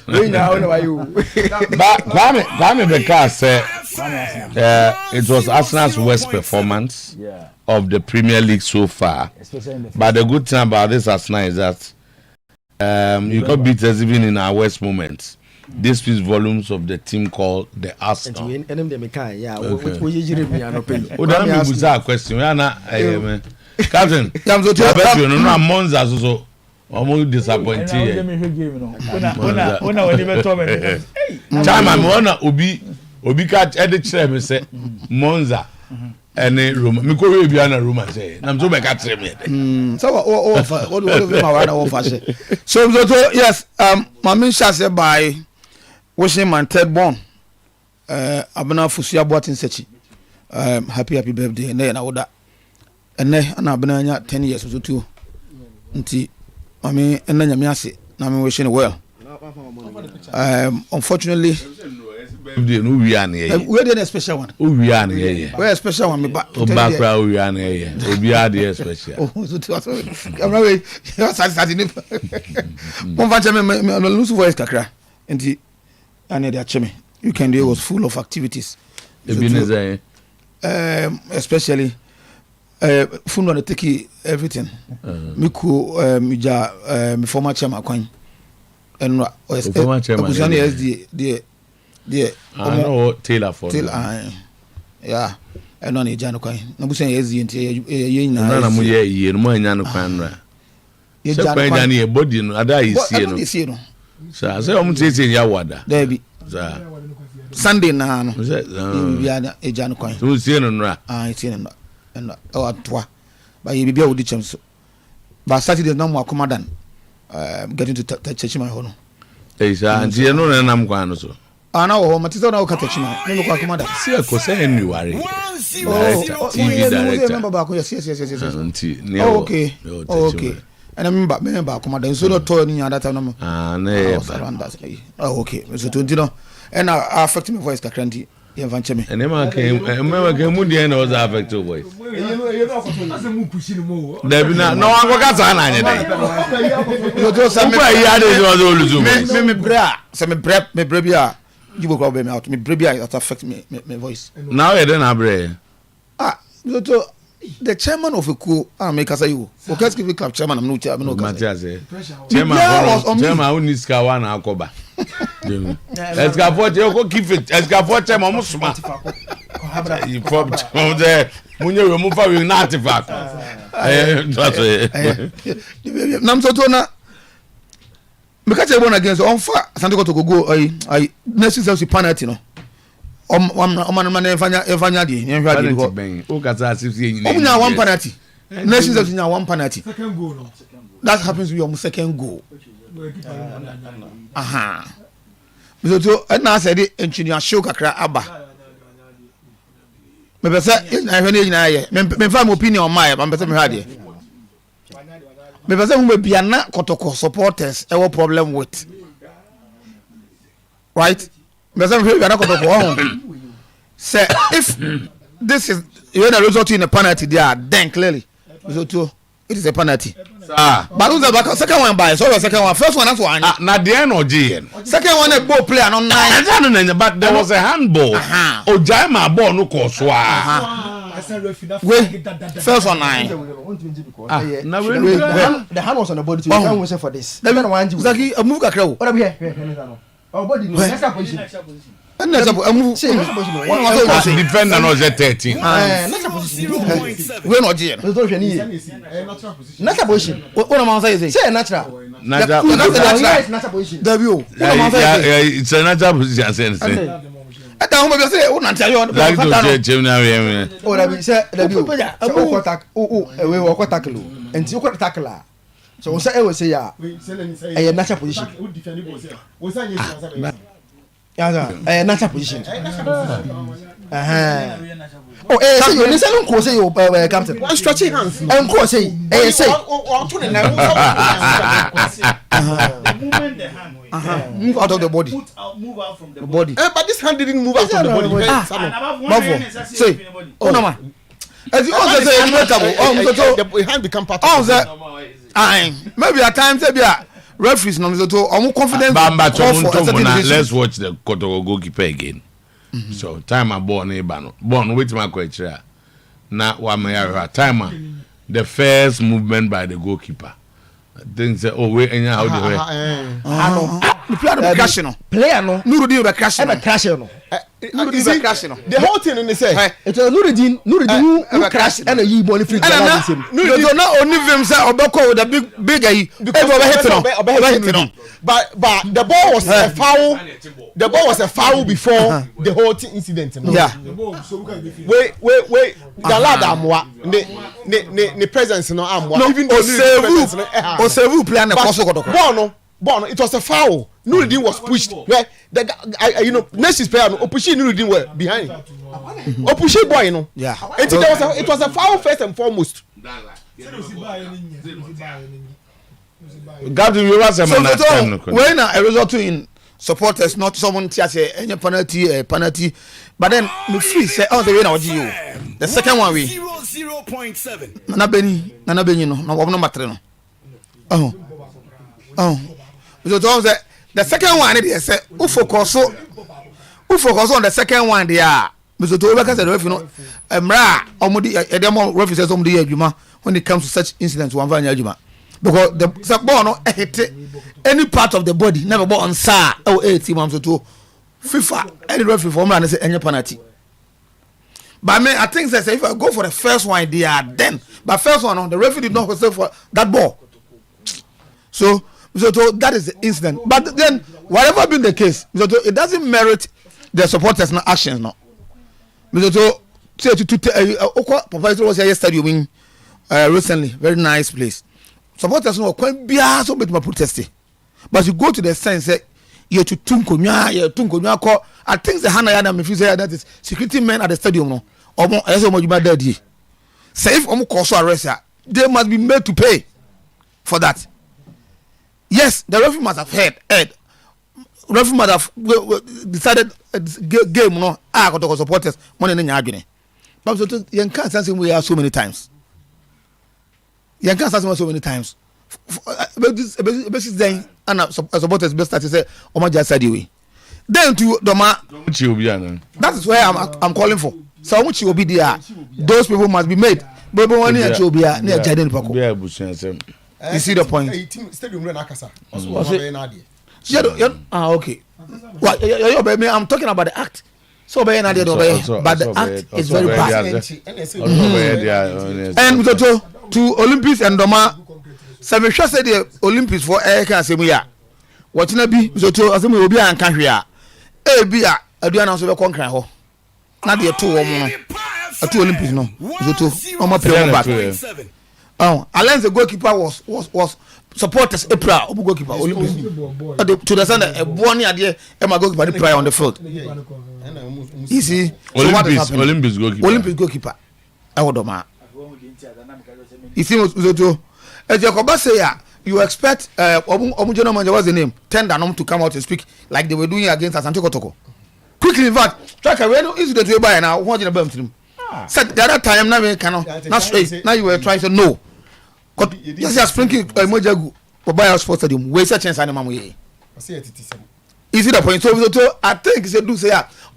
When now why you? But Kwame Beka said it was Arsenal's worst performance of the Premier League so far. But the good thing about this Arsenal is that you can beat us even in our worst moments. This speaks volumes of the team called the Arsenal. Okay. Question. Captain, I bet you know Monza so almost disappointed. Time Obi catch edit me say Monza and Roma. Me go be na Roma say. Na so be catch me. So what so yes, Mami say by wishing my third born abana fusia boatin sechi. Happy birthday and then I would and then abana 10 years so too. Nti Mami and then ase na me wishing well. Unfortunately we did a special one. We are a special one. Me back. We are the special. I'm not. One lose voice kakra. Nti ane dia cheme. You can do was full of activities. Especially fun on take everything. Miku mija mi former chairman kwan. And former chairman SD the Taylor for yeah and on ejano kwan na busan yezi nti ye nyina na mo ye no mo anya no kwan ra ye jano ni e body no ada isi no so say o mo tete ya wada there be Sunday na no bia ejano kwan so sie no no isi no and atwa ba ye bibia wodi chem so ba Saturday na mo akoma dan getting to touch my hono isa nti no na nam kwan no so ana wo matizo na ukatachima nimo kwa kumada si akosa anywhere TV director yes nti okay and member kumada so no to ni adata no okay so to ndino and affect my voice kakranti ye vanche me and ma ke mu die na was affect your voice Debi na no ango kasa na anye dey yo to sa me ya dey was oluzu me bra se me bia you go go me out me baby it affect me voice now you don't have so the chairman of a co make us you okay give me club chairman I'm no chairman chairman who needs ka one akoba eska for you go give it eska for chairman mo suma you pop there munye we mu fa we na artifact nam so to na because I won against on fa Santo to go I next is penalty no man efanya di nhwa di go o kasa asisi yin o nya one penalty next is nya one penalty second goal no that happens with your second goal aha so to na say the engineer show kakra aba me be say I hwe na ye me fa my opinion on my me be say me hade me be say mo bia na kotoko supporters e wo problem with right me say me bia na kotoko say if this is when a result in a penalty there then clearly so it is a penalty but who's the second one by so the second one first one that's one na the end or GN second one a ball player no nine but there was a handball Ojaima ball no course wait first one nine the hand was on the body so you can't wait for this let me one Zaki a move kakra what here our body next position and that's a move defender no 13 next position we no GN next position what am I saying say natural natural position w it's a natural position say ata ho be say o nantia yo like to chem na we o da bi say da bi o ko tak we o ko tackle enti o ko tackle so say e we say ya e natural position yeah natural position oh say you listen ko say you captain one stretching hands en ko say say move out of the body move out from the body but this hand didn't move out from the body say oh no man as you also say the hand become part of the maybe at times referees no so to confidence let's watch the Kotoko goalkeeper again. So time a ball neighbor no ball wait my question na wa me time the first movement by the goalkeeper things say oh wait enya how the way the player no Nuruddin be crash no the whole thing in say it Nuruddin who crash and you ball free Nuruddin no only them say obeko with the big guy hit no but the ball was a foul. The ball was a foul before the whole incident. No? Yeah. Wait. The lad amwa. The presence no amwa. No, even the Osevu play na koso kodoko. Bono. It was a foul. Nuruddin was pushed. Right? The guy, next player no pushing Nuruddin were behind. Pushing boy no. Yeah. It was a foul first and foremost. Captain, you was a man. When a result in supporters not someone say any penalty but then me free say on the way now you the second one we 0.7 nana beni no na wo no matre no so don't say the second one they say who focus on the second one there so to we can say the referee no mra omudi e dem referee say somebody adwuma when it comes to such incidents one van adwuma because the ball no hit any part of the body never ball on sa or 18 months to FIFA any referee for me and say any penalty but I think that if I go for the first one they are then but first one the referee did not whistle for that ball so that is the incident but then whatever been the case it doesn't merit the supporters no actions no say to Professor was yesterday win recently very nice place supporters no quite be so bit my protesting but you go to the sense say you to tunkonya call I think the hana me feel say that is security men at the stadium no omo eso mo juma daddy say if omo cause arrest they must be made to pay for that yes the referee must have heard referee must have decided game no Kotoko supporters money na adwene but so you can't say we are so many times you can't say so many times then and supporters best start to say omaja side way then to doma that is where I'm calling for so much will be there those people must be made but one near chobia near Jaden Pako you see the point stadium run akasa okay what I'm talking about the act so but the act is very bad and to Olympics and doma so me sure say the Olympics for can say ya what na bi so to asem obi an kan hwe a e bi a aduana so be konkran ho na de to wo mo no to Olympics no so to o ma play back Allen's the goalkeeper was supporters April Obu goalkeeper Olympics. To the center a born idea Emma goalkeeper the prior on the field. You see Olympics goalkeeper. Ehodoma. You see Zoto. As Jacoba say you expect Omu general manager, what's the name? Tendanom to come out and speak like they were doing against Asante Kotoko. Quickly, in fact, track away no easy to buy now. What did you him? Said the other time now we cannot not straight. Now you were trying to know. Yes, you are sprinkling Mojagu for buy us for stadium. We such chance animal. Is it a point? So I think they do say,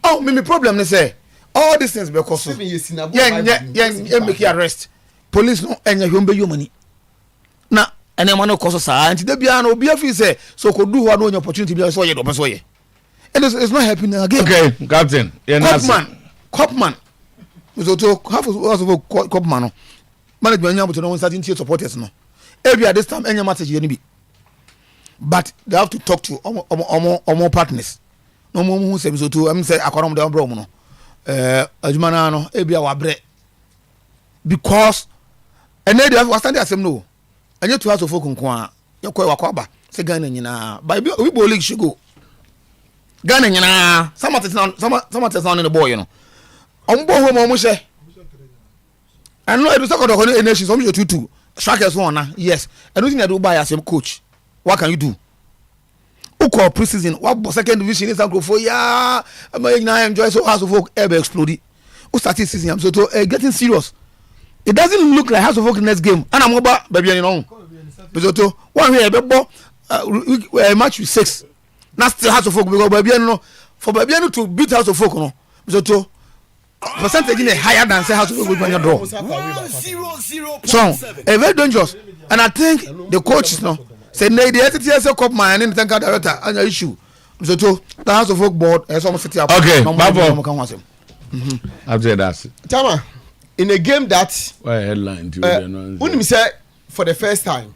oh, me problem they say all these things because yeah, make you arrest. Police no enya humbe you money. Na ene man no cost sa anti de bia no bia fi say so ko do ho no opportunity bia so ye do so ye. And it's not happening again. Okay, Captain. Copman. So to half of Copman no. Management nyam to no starting to supporters no. Every at this time enya message ye be. But they have to talk to omo partners. No mo hu say so to am say akorom de bro mo no. Adwumana no ebia wa bre. Because and they have stand there asem no. Anya to house of folk nko a yakwa wakwaba say Ghana nyina. By we bo league should go. Ghana nyina some on the boy you know. Ombo ho mo she. And no edu second of nation some you 2 strikers one na. Yes. And nothing I do buy as a coach. What can you do? Uko pre-season what second division is go for ya. I enjoy so house of folk ever explode. Who started season I'm so getting serious. It doesn't look like House of Oak next game. And I'm about baby, you know. But one here, match with 6. That's still House of Oak because baby, you know, for baby to beat House of Oak, no. So percentage in higher than say House of Oak with your draw. So very dangerous. And I think the coaches no say they the STS Cup man and the director and the issue. So the House of Oak board is almost set up. Okay, I've said that. Tama. In a game that headline say for the first time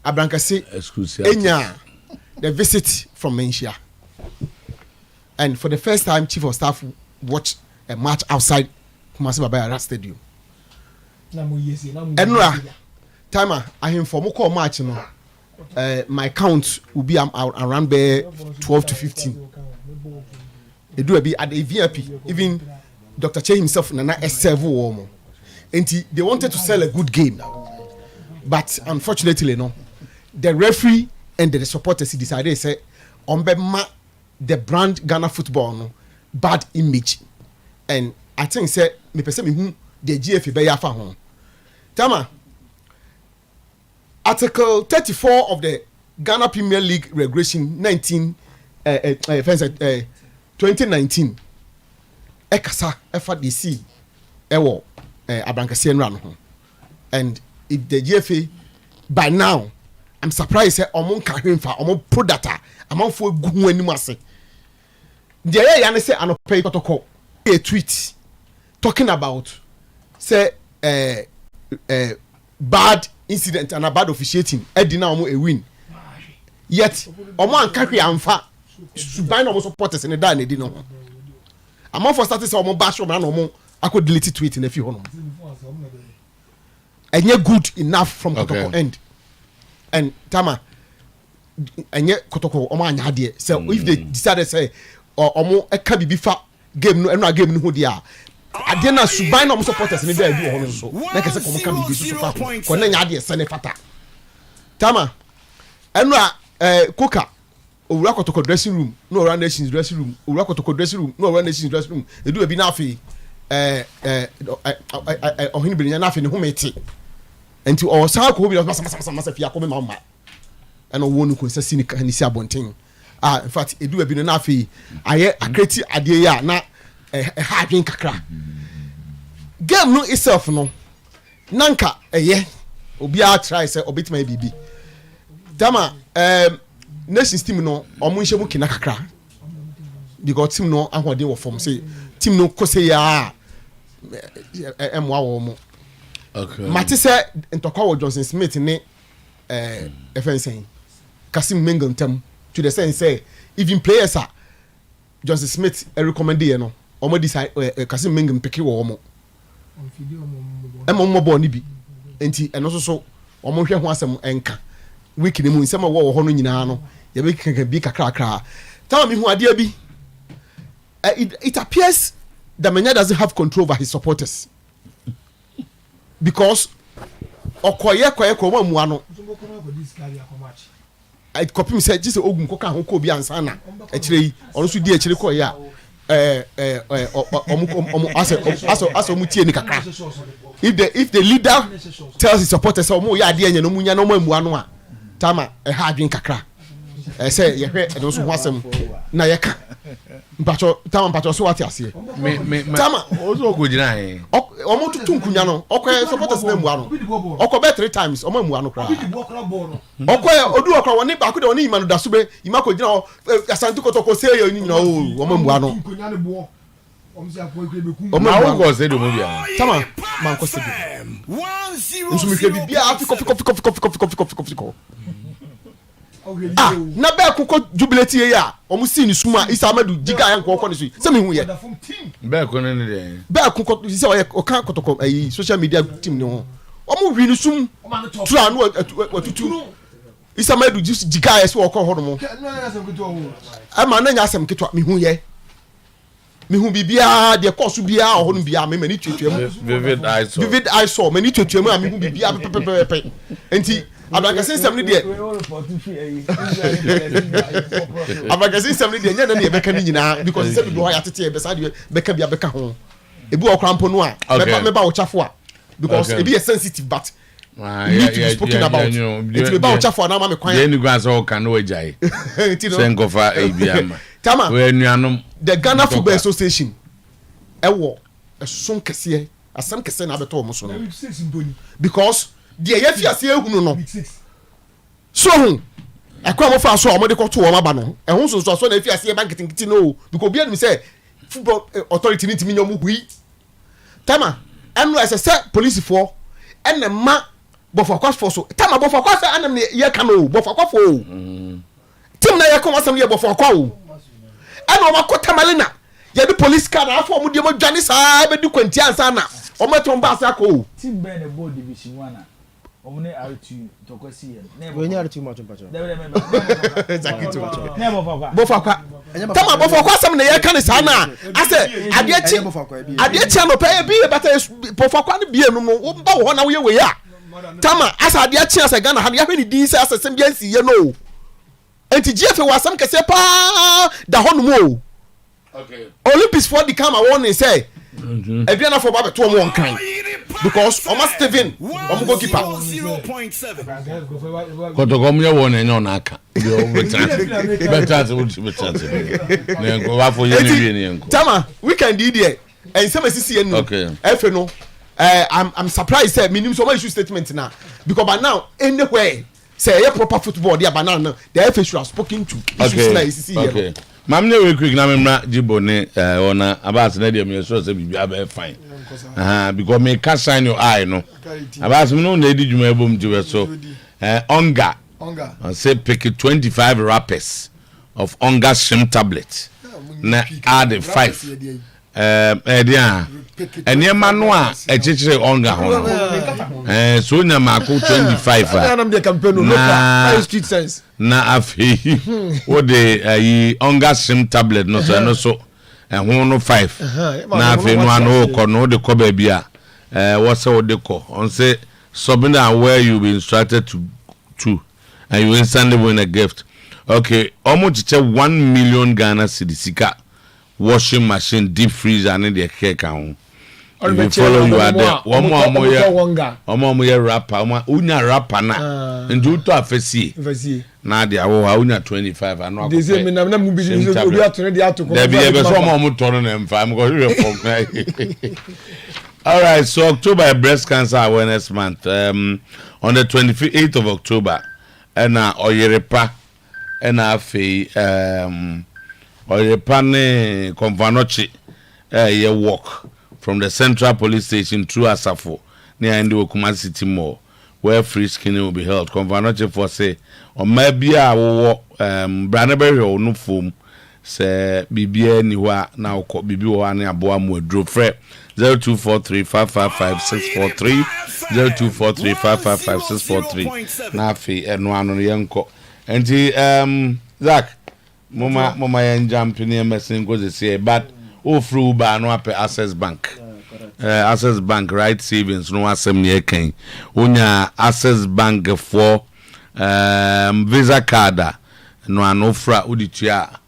Abrankasi Enya the visit from Menchia, and for the first time chief of staff watched a match outside Kumasi Babaya Stadium. Enra Timer I inform call match no my count will be around there 12 to 15. They do a bit at the VIP even Dr. Che himself Nana serve warm. And they wanted to sell a good game. But unfortunately, no. The referee and the supporters decided to say the brand Ghana football no bad image. And I think say me person me the GFA be yafa ho. Tama Article 34 of the Ghana Premier League Regulation 2019 Ekasa FDC ewo Abrankasi enra no ho. And if the GFA by now I'm surprised say omon ka hwemfa omon pro data amanfo gu anim ase. The ya ne say anopai protocol a tweet talking about say bad incident and a bad officiating edina omo a win. Yet omon anka hwe amfa suban no supporters in the da na di no. I'm for starting some bash from no I could delete tweet in a few hono. And you're good enough from Kotoko end. And Tama and yet Kotoko Oman Hadie. So if they decided say or omo a can be fa game no and not game who they are. I didn't subine no supporters in the day so. Like I said, can be so far. When Yadia send a fata. Tama and Coca. Owura Kotoko dressing room no around nations dressing room Owura Kotoko dressing room no around nations dressing room they do a bi na afi ohini bi na afi ne humeti enti o sa ko bi na masa fi akome mama and owo nu ko sasi ni si abonten in fact e do a bi na afi aye akreti ade ya na ha adwen kakra game no itself no nanka obi a try say obitima bibi dama nations team no omo nhye mu kina kakra because team no ahode wo form say team no ko say ya emwa wo mo okay mate say ntokwa wo Johnson Smith ne FNC Kasim Mengo ntam to the sense say even players are Johnson Smith recommend you no omo decide Kasim Mengo pick wo mo mo ball ni bi enti eno so omo hwe ho asem enka week ni mu nsem wo ho no nyina no ye be kaka bi kakra time hu ade bi it appears that Menya doesn't have control over his supporters because okoye ko mamu ano I copy me say just ogun ko ka ho ko bi ansa na e kire yi ono so di e kire ko ya aso mutie ni kakra if the leader tells his supporters omo ya ade anya no munya no mamu ano a tama e ha adwen kakra say ye hwe e no so ho asem na ye ka mpacho so wati ase tama ozo ko jina he omo tutu nkunya no okoye supporters na mu ano okobe 3 times omo mu ano kra okoye odu okra woni ba ko de woni imanu da so be imako jina asanti kotoko se ye ni nyina omo mu ano omo mu ko se do mo bia tama man ko se do nsumi ke bibia afiko na be akoko jubilate ye ya omu si ni suma isa amadu jiga ya nkoko ni so se me hu ye be ko ne de be akoko se o kan kotoko ayi social media team ni ho omu wi ni sum tura no atutu isa amadu jiga ya so okọ ho mo ama na nya asem ketwa me hu ye me hu bibia de course bia ho no bia me mani twetwem vivid I saw mani twetwem a me hu bibia pepepepe enti abakase nsem ni de abakase nsem ni de nya na ne beka ni nyina because se bi ho ya tete e besa de beka bia beka ho ebi o krampo no a meba wo chafo a because ebi is sensitive but need to be spoken about it be ba wo chafo na ma me kwan ye ni gwa so kan no wajai senkofa ebiama tama we nuanom the Ghana Football Association ewo eson kese asam kese na beto mo so no because the yefi ase ehunu no so hu akwa mo fa so o mo de ko to o ma ba no ehun so na yefi ase bank tinkiti no because obi anu say football authority ni timi nyomu hui tama enu as say police for ene ma bofakwa for so tama bofakwa say anam ne ye ka no bofakwa for tim na ye ko asam ye bofakwa o enu o ma ko tamalina ye the police car afọ mo de mo dwane saa be di kwanti ansa na o ma to mba asa ko team ben the board division 1 na omune R2 tokwasi ye we nya R2 macho pacho bofakwa tama bofakwa asam na ye ka ne saa na ase ade chi no pay bi bata bofakwa ne bi enu no wo mba wo na wo ye we ya tama asa ade chi asa Ghana ha ya hwe ni din se asa sem bia nsi ye no enti GF wasam kese pa da ho no mo okay Olympics for the come warning say Ebiana for Baba to one kind because almost Steven go keeper 0.7 kotokom ye won enyo na aka better ne ko wa fo ye ni wie ni enko tama weekend there and some CC no okay efe no I'm surprised say minimum so issue statement now because by now anywhere say a proper football there banana the FA should have spoken to issues like CC here okay mamne we quick na memra jibo ne ona abas na dem ye so say bibia be fine because me can shine your eye no abas me no na edi djuma ebom jiwe so onga say pick 25 wrappers of onga shim tablet na add 5 dia eniema no a echichire onga ho so nya mako 25 na dem campaign no local street sense na afi wo de onga sim tablet no so ho no 5 na afi no ano ko no de ko ba bia wo se wo de ko on say something where you be instructed to and you instantly win a gift okay almost 1 million Ghana cedis washing machine deep freezer and the cake ho you follow you are there omo ye rapper unya rapper na ndu to afesi na dia wo ha unya 25 anu akọ dey me na mu bi obi atone dey atoko dey be be so omo tono na mfa am go we for all right so October breast cancer awareness month on the 28th of October and Oyerepa and afi Oyerepa ne Konvanochi ye walk from the Central Police Station through Asafo near Ndi Okuma City Mall, where free skinning will be held. Konvanoche for say, or maybe I will Branberry or no foam, se bibia ni wa na ukọ bibi wa na aboa mu adro frɛ 0243555643 0243555643 na afi eno ano yenko enti Zach mama yen jump ni mesin go say but ofru ba no ape Access Bank Access Bank right savings no asem ne kan onya Access Bank for Visa card no anofra uditua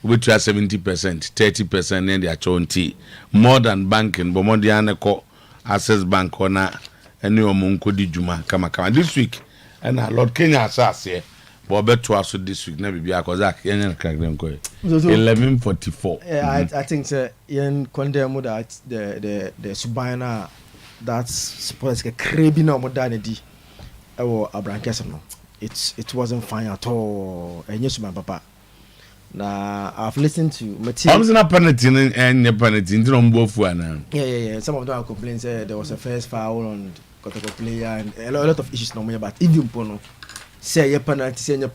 ubitua 70% 30% and their chonti more than banking but more than Access Bank ona any omunko di juma kama this week and Lord Kenya asas here but beto aso this week na bibia cause that yen crack them ko 11:44. I think yen condemn that the subina that's supposed to crazy no modernity or abrankes no it wasn't fine at all and yes my papa na I've listened to material. I'm not penalty and penalty no mbofu ana. Yeah some of them complain say there was a first foul on Kotoko player and a lot of issues no more but even pono say your penalty you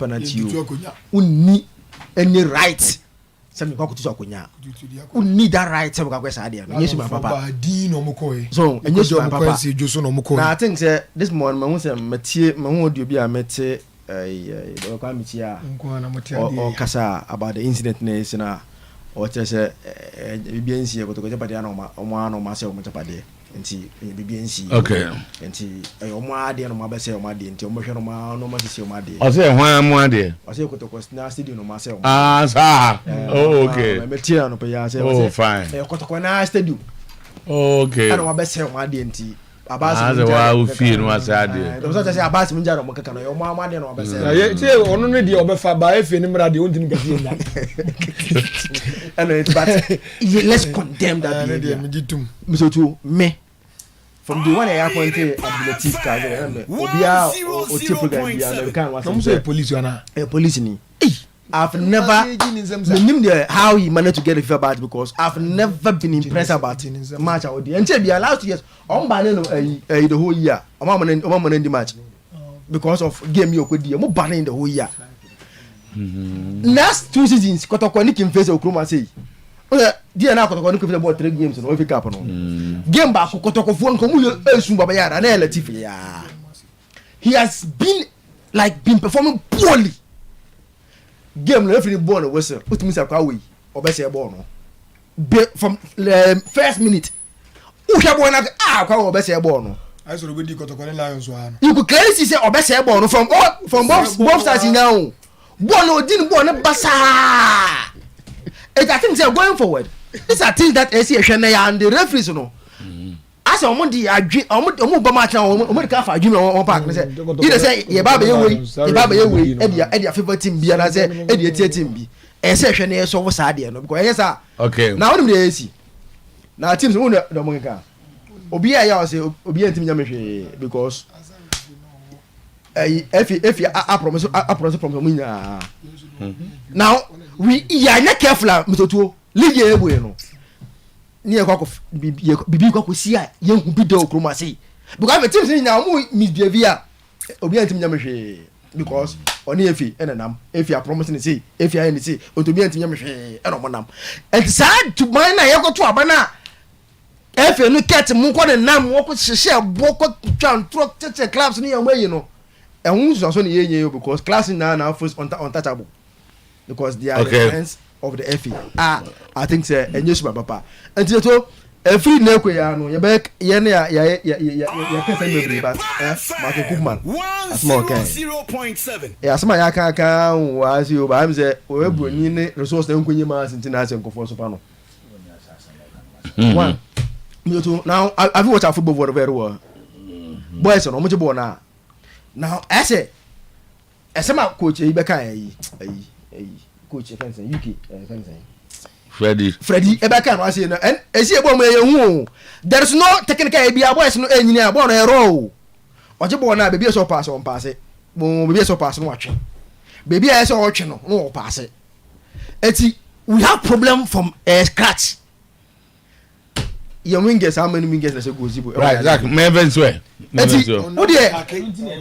unni any right some you go to akonya unni that right some go kwesa there no yes my papa di no mokoi so and yes my papa no mokoi na I think say this morning ma hu say metie ma hu odio bi a mete the committee or kasa about the incident na or say BBNC go to go japade na o ma say o japade nti BBNC okay nti o ma ade no ma be say o ma ade nti o mo hwe no ma say o ma ade o say hwan mo ade o say ko to na stadium no ma say o sa okay me metie no pe ya say oh fine ko to na stadium okay ana ma be say o ma ade nti abasi wa ofie no asade do so say abasi munja no mokeka no yo ma de no obese ye tie ono no de obefa ba efie ni mra de ontini gafie na and but let's condemn that behavior Mr. Otuo me from the one I appointed Abdulatif Kaze obia o tie program bia American was no police wana police ni I've never the how he managed to get a FIFA badge because I've never been impressed about match out there. And be allowed to yes on banning the whole year. I'm the match because of game you could do. I'm banning the whole year. Last 2 seasons, Kotoko Nick face Okroma say. Dear now Kotoko Nick about 3 games in every cup. Game back Kotoko phone Komu Sumbayara and Latifia. He has been performing poorly. Game referee born whistle put me say kwawe obese ball no from first minute who hear ball na kwawe obese ball no I so go di Kotoko Lions wa no you could clearly see say obese ball no from both sides now ball no din ball no basa I think they are going forward these are things that AC ehwe na and the referees no as omo di adwe omo ba match na omo ka fa adwe on park say either say ye ba be ye e dia favorite team bia na say e dia tie team bi e say hwe na ye so wo sa de no because yes sir okay na wonu dey AC na teams wonu do mo nka obi ya say obi antim nya me hwe because if I promise from nya now we ya na careful Mr. Otuo league e boye no ni ekwa bibi kwa si a yen hu bi do okroma sei because the teams na mo misbehavior obi antim nya mehwe because oni efi enenam efi a promising say efi a ni say otobi antim nya mehwe eno monam and sad to mine na yekoto abana efi no ket mu ko ne nam wo ko hye boko twan truck tete clubs ni yan wayi no ehun so ne yenye because class na first untouchable because they are the friends of the FA. I think say enyesu papa. Enti to every na ekwe no ye back ye na ya kasa mebre but Mark Cookman small can 0.7 yeah asma ya ka wa si o ba am say o ebroni ne resource na nkonyi ma sintina ase nkofo so pa no one me to now I've watched football very well boys no mo je ball na now I say esema coach e be kan ayi coach fencing UK fencing Freddy Ebeka no say no and esi ebo mo ye there is no technical e bia boys no enyini a ball no ero oje ball na baby so pass on pass mo baby so pass no watwe baby e so watwe no pass eti we have problem from scratch your wingers how many wingers say go zibo right exactly me even swear eti o de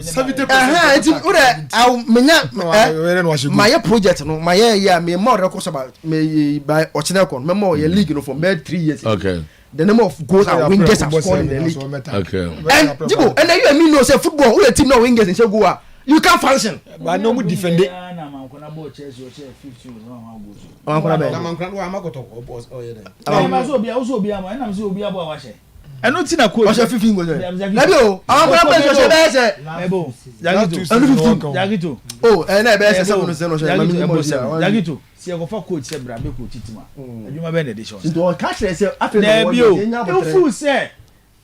70% eti o de menya my project no my year me more records about me by ochina kon me more your league no for 3 years okay the number of goals and wingers have scored in the league okay and zibo and then you and me know say football who the team no wingers in say go you can't function but no more defend it I don't think I could. What's your 15 goals? Labio, I'm going to say Jagito. Oh, and I better say Jagito. See, I go for coach say Brabe coach Titima. You ma ben edition. Do catch say after you fool say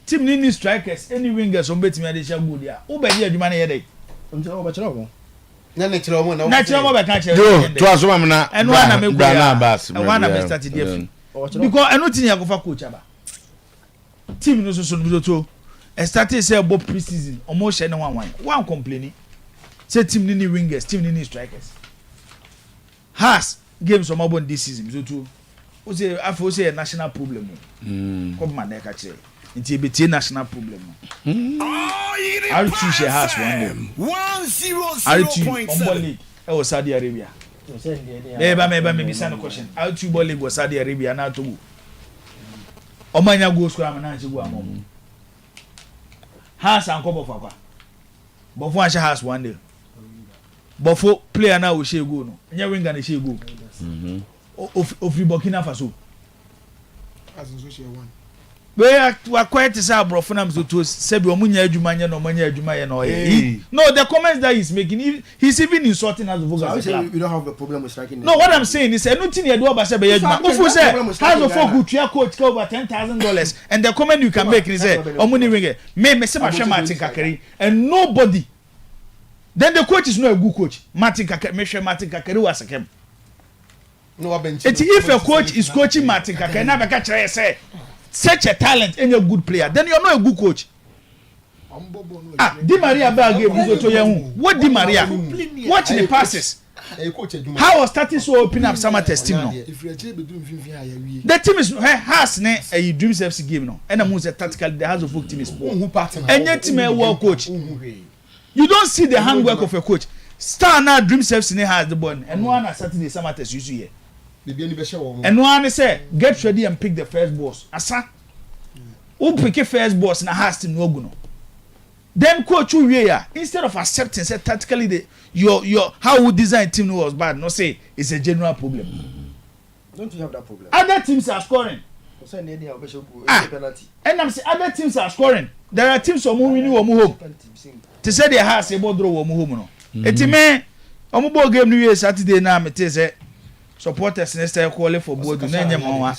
team need strikers any wingers on betimi ade share good ya. Who be dey adwuma na ye dey. Njo ba chira mo. Na chira mo na. Na chira mo be ka chira. Yo, to asoma me na. Eno na me go ya. Eno na me start dey. Because eno tin ya go for coach aba. Team no so no to started say about pre-season almost share no one complaining say team need wingers team need strikers has games from about this season so to o say afo say a national problem come man dey catch it be national problem R2 share has one 100 on ball league e was Saudi Arabia maybe send a question R2 ball league was Saudi Arabia na to Omanya go score am na nche go amom. Has an kobo fakwa. But for answer has one day. But for player now we share go no. Nya winger na share go. Of Burkina Faso. As so share one. We are quite to say bro for nam so to say be omunya adwuma nya no manya adwuma ye no ye. No, the comments that he's making he's even insulting us vogals. So we don't have a problem with striking. No, what I'm saying is anything you do about say be adwuma. Ofu say has of folk tuya coach go over $10,000 and the comment you can make is say omuni winger me say ma hwe Martin Kakari and nobody. Then the coach is not a good coach. Martin Kakari me hwe Martin Kakari was akem. No bench. If a coach is coaching Martin Kakari na be ka kire say such a talent and a good player, then you're not a good coach. Di Maria bag game to you. What Di Maria? Watch the passes. How was starting so open up summer testing no? The team is has a Dreams FC game no. And I'm say tactical the house of folk team is poor. And yet team well coach. You don't see the handwork of a coach. Star now Dreams FC has the ball and one at Saturday summer test you see here. And one say get ready and pick the first boss. Asa. Who pick first boss na has team no go no. Then coach who here instead of accepting say tactically the your how we design team was bad. No say it's a general problem. Don't you have that problem? Other teams are scoring. And I'm saying other teams are scoring. There are teams who winning home. To say their house about draw home no. Eti me omo ball game new year Saturday na me say supporters next year call for board na nyam nwa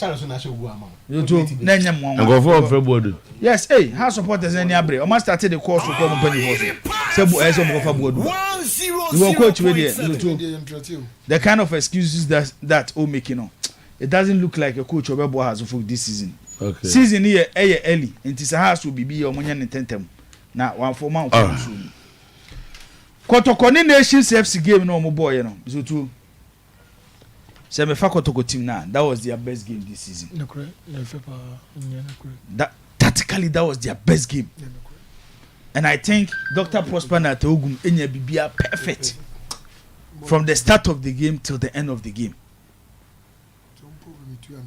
you na nyam nwa go for board yes how supporters any abre o must start the course to come company for say bo eso mo for board you coach we there the kind of excuses that o making no it doesn't look like a coach obebo has for this season okay season here early until say has to be o munya tentem na one for man for so Kotoko Nations FC game no mo boy no so too say me fa Kotoko team na that was their best game this season. That tactically that was their best game. And I think Dr. Prosper Natogum enya bibia perfect from the start of the game till the end of the game.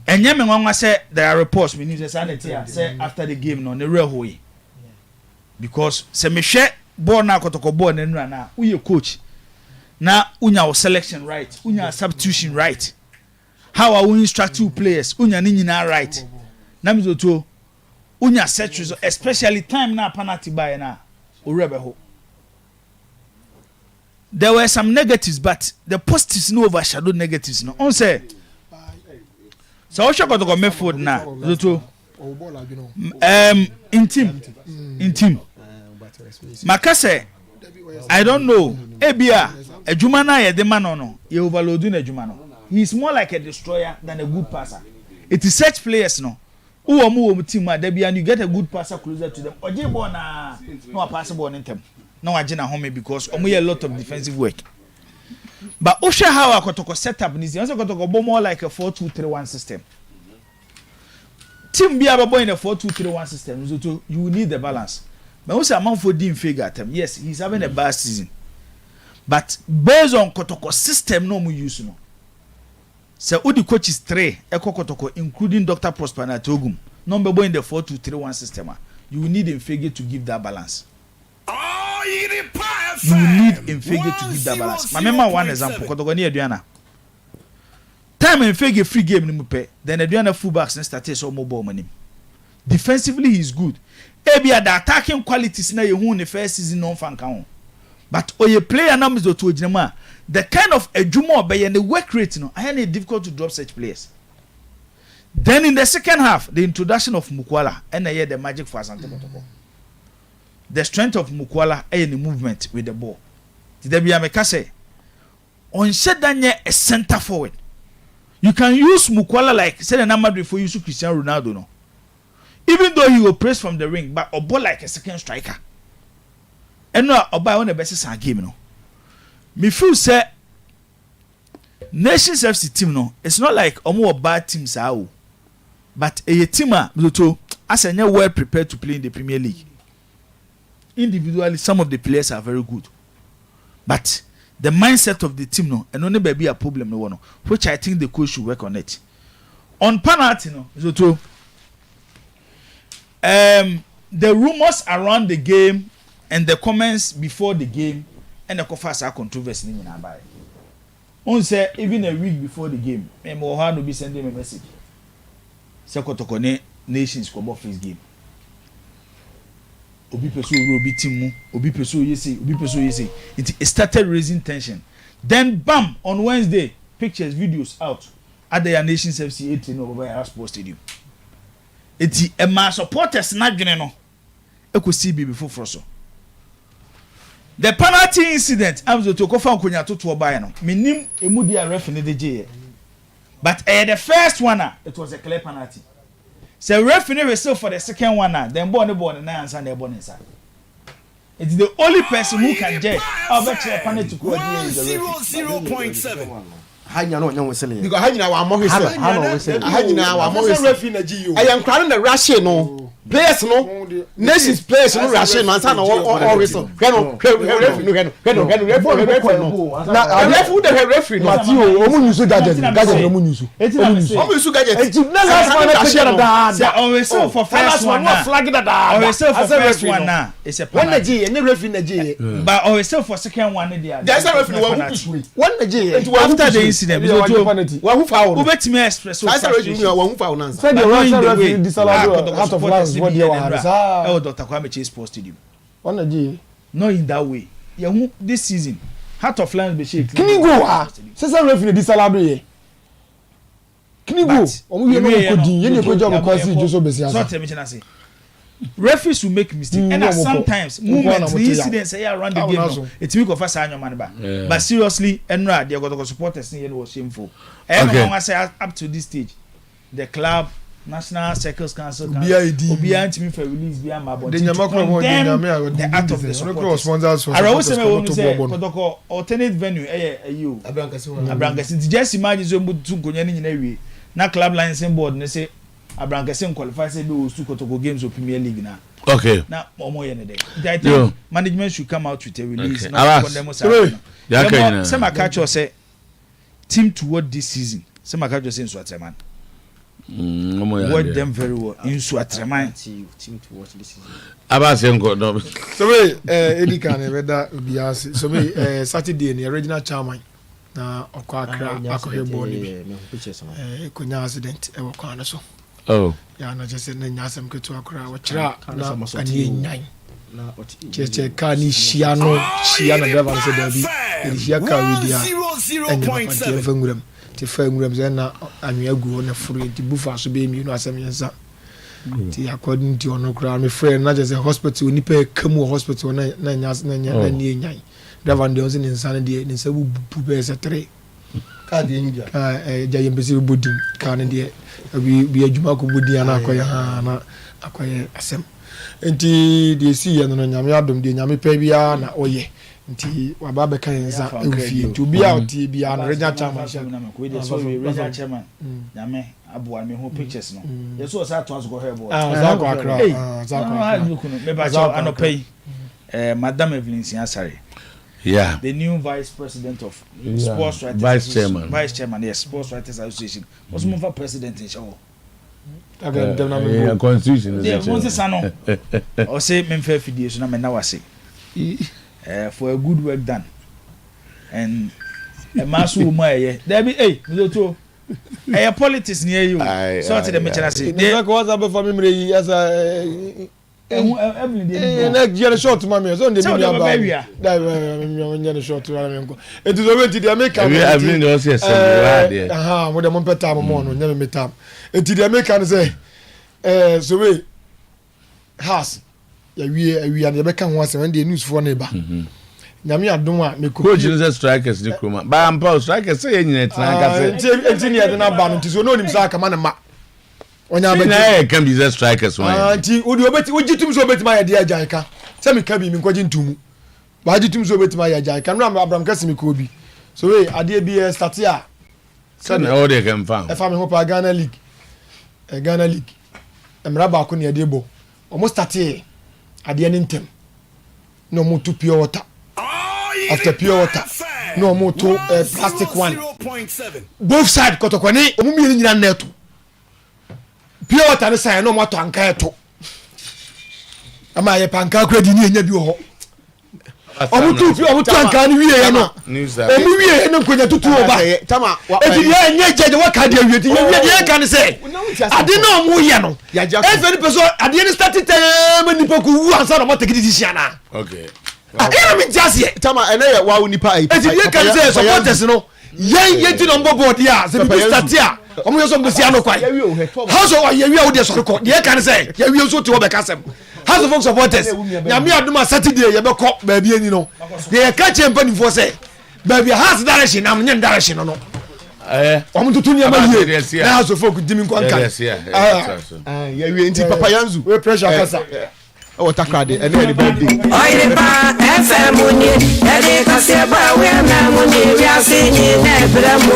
And yeme nwa say there are reports we need to say after the game no ne real way. Because say me share ball na Kotoko ball na nra na uye coach na unya selection right unya substitution right how are we instruct two players unya ni nyina right na mizoto unya set result especially time na penalty by na orebe ho. There were some negatives but the positives no overshadow negatives no on say so what Kotoko midfield na mizoto in team Makase I don't know ebia ejuma na ye de man no ye overload na ejuma no he is more like a destroyer than a good passer. It is such players no who omo team da bia and you get a good passer closer to them oje ball na no pass ball ntem na waje na home because omo a lot of defensive work but Osha how Kotoko set up this Kotoko more like a 4-2-3-1 system team be able in a 4-2-3-1 system, so you will need the balance. But also amount for Dean figure at him. Yes, he's having a bad season. But based on Kotoko system, no more use no. So all the coaches 3, Eko Kotoko, including Dr. Prosper Natogum, number one in the 4-2-3-1 system. You will need Infege to give that balance. You will need Infege to give that balance. My remember one example, Kotoko ni Adriana. Time Infege free game ni mupe, then Adriana fullbacks and started so more ball money. Defensively he's good. Ebia the attacking qualities na you in the first season non fan count. But Oye player numbers to Ojinama, the kind of Ejumo obey and the work rate, I had it difficult to drop such players. Then in the second half, the introduction of Mukwala and I hear the magic for Asante Kotoko. The strength of Mukwala and the movement with the ball. Did there be a mekase? On Shedanye a center forward. You can use Mukwala like say the number before you use Cristiano Ronaldo no. Even though he will press from the ring, but a ball like a second striker. And no, Oba on the best game no. Me feel say Nations FC team no, it's not like omo bad teams are, but a team as a well prepared to play in the Premier League. Individually, some of the players are very good, but the mindset of the team no, and only be a problem no one, which I think the coach should work on it. On penalty no, the rumors around the game and the comments before the game and the Kofasa controversy in Abai. On say even a week before the game, Mohano be sending a message. Sekotokone Nations come off his game. Obi peso obi timu, obi peso yesi. It started raising tension. Then bam on Wednesday, pictures, videos out at the Nations FC 18 over at Sports Stadium. It's a mass supporters not no. Eko CB before Froso. The penalty incident, I'm to Kofa Kunya to Oba no. Minim emudia ref in the J. But the first one, it was a clear penalty. So referee whistle for the second one, then born and answer the born inside. It's the only person who can judge how much a penalty to coordinate the 0.7. Hanya no nyawo sele. Because hanya wa mo hwese. Hanya wa mo hwese. I am crying the Russian no. Players no. Nations players no Russian man say no always no. Referee no. Na referee the referee no. Matio, omu yusu gadget omu yusu. Omu yusu gadget. Na last man na share da. Say always so for first one na. Flag da. Always so for first one na. It's a One penalty. na G, any referee na G. But always so for second one there. There's a referee one who push me. One na G. After the incident, Wa who foul. Ubetimi express so That's a referee wa who foul nansa. Said the Russian referee disallowed out of lines what they were. Oh, Dr. Kwame Chase Sports Stadium. One na G. Not in that way. Yeah, this season, Heart of Lions be shake. Can you go ah? Say some referee disallowed here. Can you go? Omu ye no ko din, ye ne ko job ko si Joso Besia. So tell me say. Referees will make mistakes and sometimes movement the incidents say around the game no, it will go fast anyo man ba. But seriously, Enra they got supporters here was shameful. Everyone say up to this stage the club National Circles Council Obi antimi for release bi am about the act of the supporters. I always say we say protocol alternate venue you Abrankasi just imagine so mutu nkonya ni nyina wie na club licensing board ne say Abrankasi qualify say be Osu Kotoko games of Premier League na. Okay. Now omo ye ne dey. I think management should come out with a release. Some catch or say team toward this season. Some catch say in Swaterman. Work them very well in Swaterman. Team to watch this season. Abasenko no. So we Eddie can whether bias. So we Saturday the original chairman na Okwa akọhẹ ball ni. Konya accident e wọ so. Oh. Ya na just na nyasem ketu akra wo kira na ani nyan. Che ka ni shia na driver say there be. Ele shia ka we dia. 0.7. Ti fa nguram ze na anwea gu na furu ti bufa so be mi no asem yensa. Ti according to ono kra me friend na just hospital ni pe kamu hospital na nyas na ni nyan. Driver de onse ni insane de ni sabu bu be se 3. Ka de nja. Ja yembesi bodin ka ne de bi adwuma ko bodin ana akoye ha na akoye asem. Enti de si ye no nyame adom de nyame pa bia na oye. nti waba bɛka yɛn nsa ɛwofie nti obi a ɔtie bia no regional chairman regional chairman nyame aboa me ho pictures no yeso o sa to aso go hebo zakɔ akra zakɔ me ba cha anopai Madam Evelyn Siasare. Yeah. The new vice president of Sports Writers Vice chairman. Vice chairman, yes, Sports Writers Association. What's more for president in show? Yeah, constitution is yeah, once sano. Or say men fair fidiation na me na wase. For a good work done. And a mass woman here. There be me to a politics near you. So to the mention say. There was a for me as a next year short mommy so dey be about that short one it is already the American Evelyn also yes we dem peta mo no nyame metam it the American say so we house ya we and dey beka ho ase when the news for neighbor nyame adom a me coach Jesus strikers the chroma ba ampa strikers say nyina tena ka say engineer dey na ba no ntiso no nim say aka ma ne ma onya be na can be the strikers one anti odi obeti ogitum so obeti ma ya dia janka se me ka bi mi nkwaji ntumu ba agitum so obeti ma ya janka no Abraham Kasimi ko bi so we ade bi start ya so na all they can find e fa me ho pa Ghana League emra ba ko ne ade bo omo start ade ne ntem no mo to pure water after pure water no mo to plastic one both side kotokoni omo mi nyina neto pure water ne say no mo to anka eto ama ye panka kura di ni enya bi ho omutu anka ni wiye ya no omu wiye ya no nkonya tutu oba tama eti ye enya jeje wa ka de wiye ti ye wiye de kan say ade na omu ye no e very person ade ni start time ni poku wu ansa na mo take decision na okay akira mi jase tama ene ye wa unipa ai eti ye kan say supporters no ye ti no mbo board ya se bi start ya omu yo so mbo sia no kwai how so ye wi a wo de so ko ye kan say ye wi so ti wo be kasem House of Folk supporters nyame adoma Saturday ye be ko ba bi ani no ye ka champion for say ba bi house direction na nyen direction no omo tutu ni ama ye na House of Folk dimi ko anka ye wi nti papa yanzu we pressure kasa o takrade ene ye birthday Oyerepa FM ni e de ka se ba we na mo ni wi ase ni na bramo